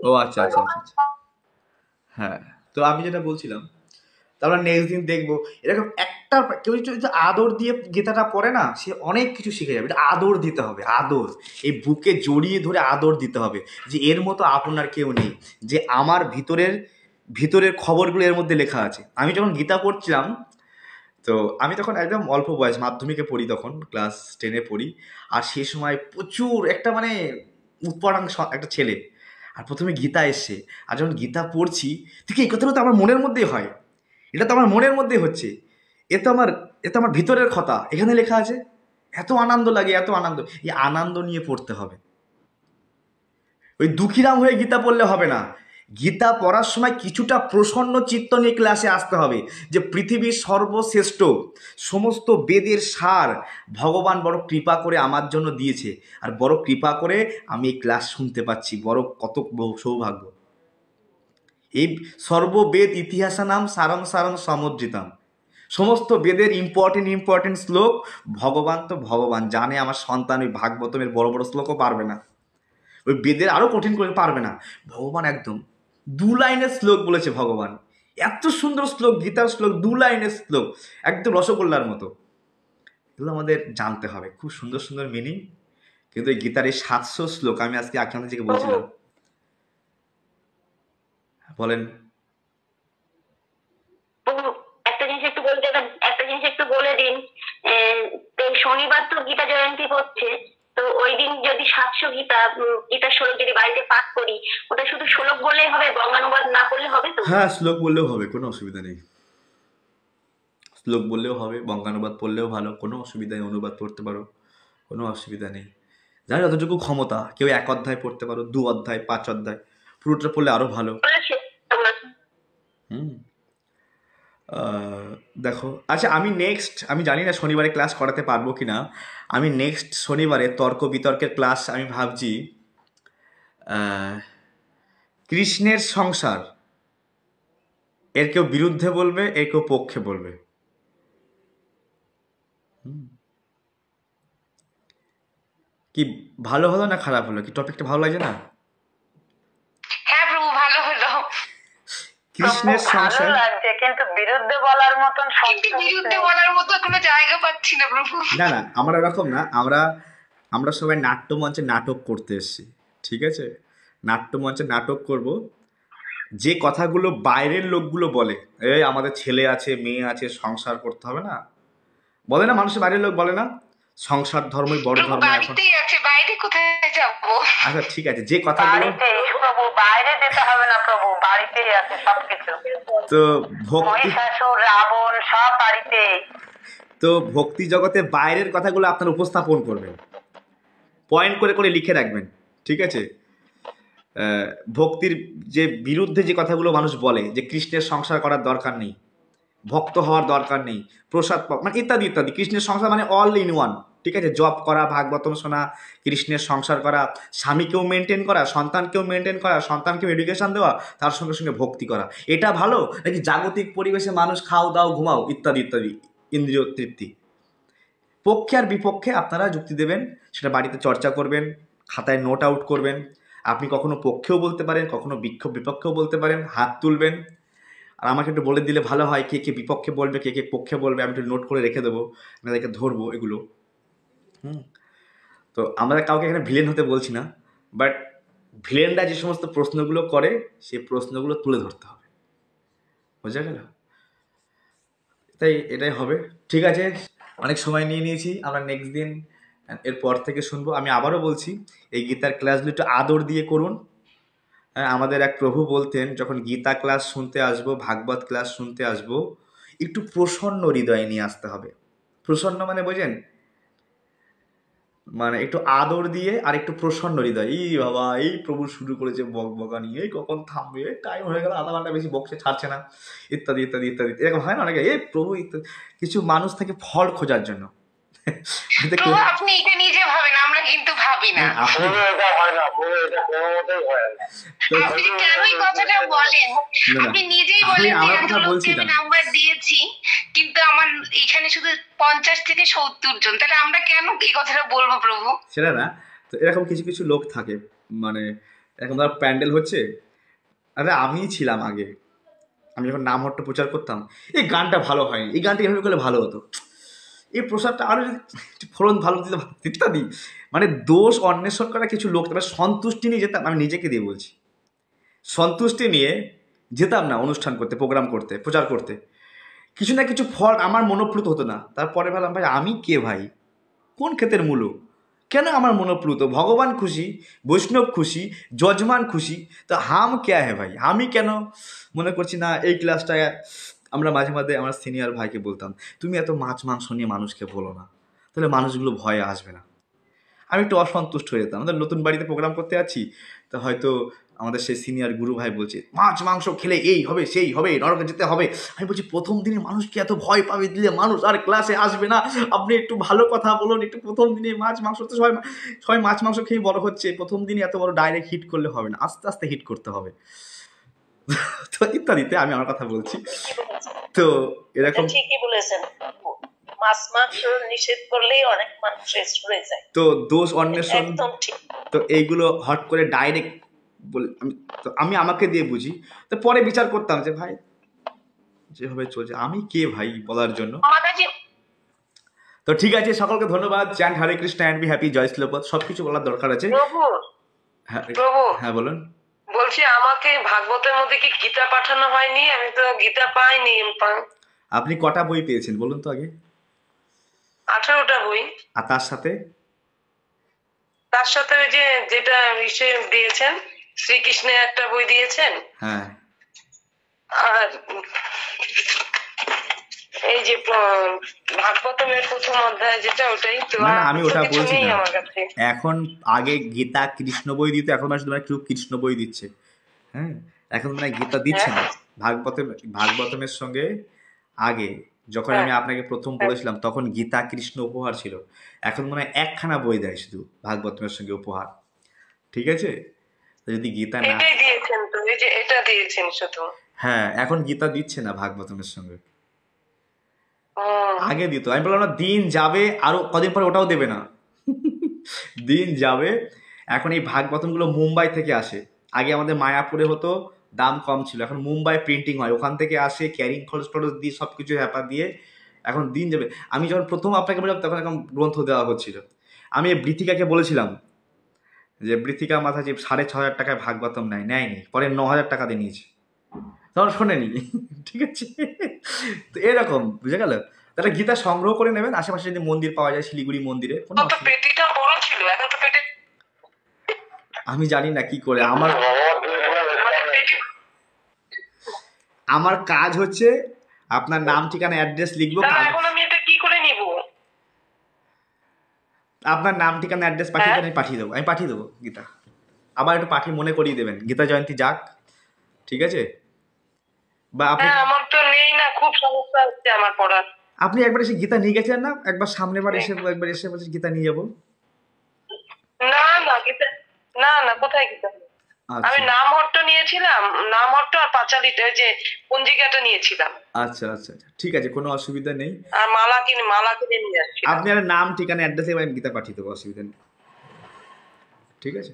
ও আচ্ছা আচ্ছা আচ্ছা আচ্ছা। হ্যাঁ, তো আমি যেটা বলছিলাম, তারপর নেক্সট দিন দেখবো এরকম একটা কেউ যদি আদর দিয়ে গীতাটা পড়ে না, সে অনেক কিছু শিখে যাবে। এটা আদর দিতে হবে, আদর, এই বুকে জড়িয়ে ধরে আদর দিতে হবে যে এর মতো আপনার কেউ নেই, যে আমার ভিতরের খবরগুলো এর মধ্যে লেখা আছে। আমি যখন গীতা পড়ছিলাম, তো আমি তখন একদম অল্প বয়স, মাধ্যমিকে পড়ি, তখন ক্লাস 10-এ পড়ি। আর সেই সময় প্রচুর একটা মানে উৎপটাং একটা ছেলে, আর প্রথমে গীতা এসছে, আর যখন গীতা পড়ছি ঠিক এই কথাটা তো আমার মনের মধ্যেই হয়, এটা তো আমার মনের মধ্যেই হচ্ছে, এ তো আমার ভিতরের কথা এখানে লেখা আছে। এত আনন্দ লাগে, এত আনন্দ, এই আনন্দ নিয়ে পড়তে হবে। ওই দুঃখীরাম হয়ে গীতা পড়লে হবে না। গীতা পড়ার সময় কিছুটা প্রসন্ন চিত্ত নিয়ে ক্লাসে আসতে হবে, যে পৃথিবীর সর্বশ্রেষ্ঠ সমস্ত বেদের সার ভগবান বড় কৃপা করে আমার জন্য দিয়েছে, আর বড় কৃপা করে আমি এই ক্লাস শুনতে পাচ্ছি, বড় কত সৌভাগ্য। এই সর্ববেদ ইতিহাসানাম সারম সারম সমুদ্রিতাম, সমস্ত বেদের ইম্পর্টেন্ট শ্লোক ভগবান তো ভগবান জানে, আমার সন্তান ওই ভাগবতমের বড় বড় শ্লোকও পারবে না, ওই বেদের আরো কঠিন করে পারবে না। ভগবান একদম 2 লাইনের শ্লোক বলেছে। ভগবান এত সুন্দর শ্লোক, গীতার শ্লোক 2 লাইনের শ্লোক, একদম রসগোল্লার মতো। এগুলো আমাদের জানতে হবে, খুব সুন্দর সুন্দর মিনিং। কিন্তু এই গীতার এই 700 শ্লোক আমি আজকে আপনাদেরকে বলছিলাম। বলেন। একটা জিনিস একটু বলে দেবেন, একটা জিনিস একটু বলে দিন। তো শনিবার তো গীতা জয়ন্তী হচ্ছে, তো ওই দিন যদি 700 গীতার শ্লোক যদি বাড়িতে পাঠ করি, ওটা শুধু শ্লোক বললেই হবে, বঙ্গানুবাদ না করলে হবে তো? হ্যাঁ, শ্লোক বললেও হবে, কোনো অসুবিধা নেই। শ্লোক বললেও হবে, বঙ্গানুবাদ পড়লেও ভালো, কোনো অসুবিধা নেই। অনুবাদ পড়তে পারো, কোনো অসুবিধা নেই। যার যতটুকু ক্ষমতা, কেউ 1 অধ্যায় পড়তে পারো, 2 অধ্যায়, 5 অধ্যায়, পুরোটা পড়লে আরো ভালো। দেখো, আচ্ছা আমি জানি না শনিবারে ক্লাস করাতে পারবো কি না। আমি নেক্সট শনিবারে তর্ক বিতর্কের ক্লাস আমি ভাবছি কৃষ্ণের সংসার, এর কেউ বিরুদ্ধে বলবে, এর কেউ পক্ষে বলবে। কি ভালো হলো না খারাপ হলো? কি টপিকটা ভালো লাগছে না? হ্যাঁ প্রভু, ভালো হলো। কৃষ্ণের সংসার লাগছে, কিন্তু বিরুদ্ধে বলার মতন কোনো জায়গা পাচ্ছি না প্রভু। না না, আমরা এরকম না, আমরা সবাই নাট্যমঞ্চে নাটক করতে এসেছি, ঠিক আছে? নাট্যমঞ্চে নাটক করব। যে কথাগুলো বাইরের লোকগুলো বলে, এই আমাদের ছেলে আছে, মেয়ে আছে, সংসার করতে হবে না, বলে না মানুষের, বাইরের লোক বলে না সংসার ধর্মই বড় ধর্ম এখন। বাইরে কোথায় যাবো? আচ্ছা ঠিক আছে, যে কথাগুলো প্রভু বাইরে যেতে হবে না প্রভু, বাড়িতেই আছে সবকিছু। তো ভক্তি, মহিষাসুর, রাবণ সব বাড়িতে। তো ভক্তি জগতে বাইরের কথাগুলো আপনারা উপস্থাপন করবেন, পয়েন্ট করে করে লিখে রাখবেন, ঠিক আছে? ভক্তির যে বিরুদ্ধে যে কথাগুলো মানুষ বলে, যে কৃষ্ণের সংসার করার দরকার নেই, ভক্ত হওয়ার দরকার নেই, প্রসাদ মানে ইত্যাদি ইত্যাদি, কৃষ্ণের সংসার মানে অল ইন ওয়ান, ঠিক আছে? জপ করা, ভাগবতম শোনা, কৃষ্ণের সংসার করা, স্বামীকেও মেনটেন করা, সন্তানকেও মেনটেন করা, সন্তানকেও এডুকেশন দেওয়া, তার সঙ্গে সঙ্গে ভক্তি করা, এটা ভালো নাকি জাগতিক পরিবেশে মানুষ খাও দাও ঘুমাও ইত্যাদি ইত্যাদি, ইন্দ্রিয় তৃপ্তি? পক্ষে আর বিপক্ষে আপনারা যুক্তি দেবেন, সেটা বাড়িতে চর্চা করবেন, খাতায় নোট আউট করবেন। আপনি কখনো পক্ষেও বলতে পারেন, কখনো বিপক্ষেও বলতে পারেন, হাত তুলবেন। আর আমাকে একটু বলে দিলে ভালো হয়, কে কে বিপক্ষে বলবে, কে কে পক্ষে বলবে, আমি একটু নোট করে রেখে দেবো, আপনাদেরকে ধরবো এগুলো। তো আমরা কাউকে এখানে ভিলেন হতে বলছি না, বাট ভিলেনরা যে সমস্ত প্রশ্নগুলো করে, সেই প্রশ্নগুলো তুলে ধরতে হবে, বোঝা গেল? তাই এটাই হবে, ঠিক আছে? অনেক সময় নিয়ে নিয়েছি, আমরা নেক্সট দিন এরপর থেকে শুনবো। আমি আবারও বলছি, এই গীতার ক্লাসগুলো একটু আদর দিয়ে করুন। হ্যাঁ, আমাদের এক প্রভু বলতেন, যখন গীতা ক্লাস শুনতে আসবো, ভাগবত ক্লাস শুনতে আসবো, একটু প্রসন্ন হৃদয় নিয়ে আসতে হবে। প্রসন্ন মানে বোঝেন, মানে একটু আদর দিয়ে আর একটু প্রসন্ন হৃদয়। এই বাবা, এই প্রভু শুরু করেছে বকবকানি, এই কখন থামবে, টাইম হয়ে গেল, আধা ঘন্টা বেশি বকছে, ছাড়ছে না, ইত্যাদি ইত্যাদি ইত্যাদি, এরকম হয় না অনেকে, এই প্রভু ইত্যাদি। কিছু মানুষ থাকে ফল খোঁজার জন্য। প্রভু আপনি এটা নিজে ভাবেন, আমরা কিন্তু ভাবি না। আপনি এটা হয় না, এটা কোনো মতেই হয় না। আপনি কেন এই কথাটা বলেন? আপনি নিজেই বলেন যে এত লোককে আমি নাম্বার দিয়েছি, কিন্তু আমার এখানে শুধু 50 থেকে 70 জন, তাহলে আমরা কেন এই কথাটা বলবো প্রভু? সেটা না, তো এরকম কিছু কিছু লোক থাকে, মানে এখন ধর প্যান্ডেল হচ্ছে, আরে আমিই ছিলাম আগে, আমি যখন নাম হট্ট প্রচার করতাম, এই গানটা ভালো হয়নি, এই গানটা এভাবে করলে ভালো হতো, এই প্রসাদটা আরো যদি ফলন ভালো দিতে, ইত্যাদি। মানে দোষ অন্বেষণ করা কিছু লোক, তবে সন্তুষ্টি নিয়ে যেতাম, আমি নিজেকে দিয়ে বলছি, সন্তুষ্টি নিয়ে যেতাম না অনুষ্ঠান করতে, প্রোগ্রাম করতে, প্রচার করতে, কিছু না কিছু ফল আমার মনোপ্লুত হতো না। তারপরে ভাবলাম, ভাই আমি কে ভাই, কোন ক্ষেতের মূলো, কেন আমার মনোপ্লুত, ভগবান খুশি, বৈষ্ণব খুশি, যজমান খুশি, তো হাম কে হ্যাঁ ভাই, আমি কেন মনে করছি না। এই ক্লাসটা আমরা মাঝে মাঝে আমার সিনিয়র ভাইকে বলতাম, তুমি এত মাছ মাংস নিয়ে মানুষকে বলো না, তাহলে মানুষগুলো ভয়ে আসবে না। আমি একটু অসন্তুষ্ট হয়ে যেতাম। আমাদের নতুন বাড়িতে প্রোগ্রাম করতে যাচ্ছি, তো হয়তো আমাদের সেই সিনিয়র গুরু ভাই বলছে, মাছ মাংস খেলে এই হবে সেই হবে, নরকে যেতে হবে। আমি বলছি, প্রথম দিনে মানুষকে এত ভয় পাবে দিলে মানুষ আর ক্লাসে আসবে না, আপনি একটু ভালো কথা বলুন। একটু প্রথম দিনে মাছ মাংস, তো সবাই মাছ মাংস খেয়ে বড় হচ্ছে, প্রথম দিনে এত বড় ডাইরেক্ট হিট করলে হবে না, আস্তে আস্তে হিট করতে হবে। তো ইত্যাদিতে আমি আমার কথা বলছি। তো এরকম ঠিকই বলেছেন, মাছ মাংস নিষেধ করলেই অনেক মানুষ সরে যায়। তো দোষ অন্বেষণ, একদম ঠিক। তো এইগুলো হট করে ডাইরেক্ট আমি আমাকে দিয়ে বুঝি, তো পরে বিচার করতাম যে ভাই যেভাবে চলছে আমি কে ভাই বলার জন্য। তো ঠিক আছে, সকলকে ধন্যবাদ। Chant Hare Krishna and be happy, জয় শ্রীপদ, সবকিছু বলার দরকার আছে। হ্যাঁ বলুন। বলছি, আমাকে ভাগবতের মধ্যে কি গীতা পাঠানো হয়নি? আমি তো গীতা পাইনি। আপনি কটা বই পেয়েছেন বলুন তো আগে? 18টা বই। আর তার সাথে ওই যে যেটা দিয়েছেন, শ্রীকৃষ্ণের একটা বই দিয়েছেন, হ্যাঁ, আর এই যে ভাগবতমের প্রথম অধ্যায় যেটা, ওটাই তো। না আমি ওটা বলছি না, আমার কাছে এখন আগে গীতা কৃষ্ণ বই দিত, এখন মানুষ কেউ কৃষ্ণ বই দিচ্ছে। হ্যাঁ, এখন মানে গীতা দিচ্ছে না। ভাগবতমের সঙ্গে আগে যখন আমি আপনাকে প্রথম বলেছিলাম, তখন গীতা কৃষ্ণ উপহার ছিল। এখন মনে হয় একখানা বই দেয় শুধু ভাগবতমের সঙ্গে উপহার। ঠিক আছে, যদি গীতা না দিয়েছেন তো, এই যে এটা দিয়েছেন শুধু। হ্যাঁ, এখন গীতা দিচ্ছে না ভাগবতমের সঙ্গে, আগে দিত। আমি বললাম না, দিন যাবে, আরো কদিন পরে ওটাও দেবে না। দিন যাবে। এখন এই ভাগবতমগুলো মুম্বাই থেকে আসে, আগে আমাদের মায়াপুরে হতো, দাম কম ছিল, এখন মুম্বাই প্রিন্টিং হয়, ওখান থেকে আসে, ক্যারিং খরচ টরচ দিয়ে সব কিছু হ্যাপা দিয়ে, এখন দিন যাবে। আমি যখন প্রথম আপনাকে বললাম, তখন এখন গ্রন্থ দেওয়া হচ্ছিল। আমি বৃথিকাকে বলেছিলাম যে বৃথিকা মাথা যে 6,500 টাকায় ভাগবতম নেয়নি, পরে 9,000 টাকা দিয়ে নিয়েছে, তখন শোনেনি। ঠিক আছে, তো এরকম বুঝে গেল। তাহলে গীতা সংগ্রহ করে নেবেন, আশেপাশে যদি মন্দির পাওয়া যায়, শিলিগুড়ি মন্দিরে, কোনো পেটিটা বড় ছিল, এখন তো পেটে আমি জানি না কি করে। আমার কাজ হচ্ছে আপনার নাম ঠিকানা অ্যাড্রেস লিখবো, এখন আমি এটা কি করে নিব? আপনার নাম ঠিকানা অ্যাড্রেস পাঠিয়ে দেন, আমি পাঠিয়ে দেবো গীতা। আবার একটু পাঠিয়ে মনে করিয়ে দেবেন, গীতা জয়ন্তী যাক, ঠিক আছে? বা আপনি আমার তো নেই না, খুব সমস্যা হচ্ছে আমার পড়ার। আপনি একবার এসে গীতা নিয়ে গেছিলেন না, একবার সামনের বার এসে একবার এসে বলছি গীতা নিয়ে যাবো। না গীতা না, কোথায় গীতা? আমি নামহট্ট নিয়েছিলাম, নামহট্ট আর পাঁচালিটা, যে পঞ্জিকাটা নিয়েছিলাম। আচ্ছা, ঠিক আছে, কোনো অসুবিধা নেই। আর মালা কিনে নিয়ে আসছি। আপনি আর নাম ঠিকানা অ্যাড্রেসে গীতা পাঠিয়ে দেবো, অসুবিধা নেই, ঠিক আছে।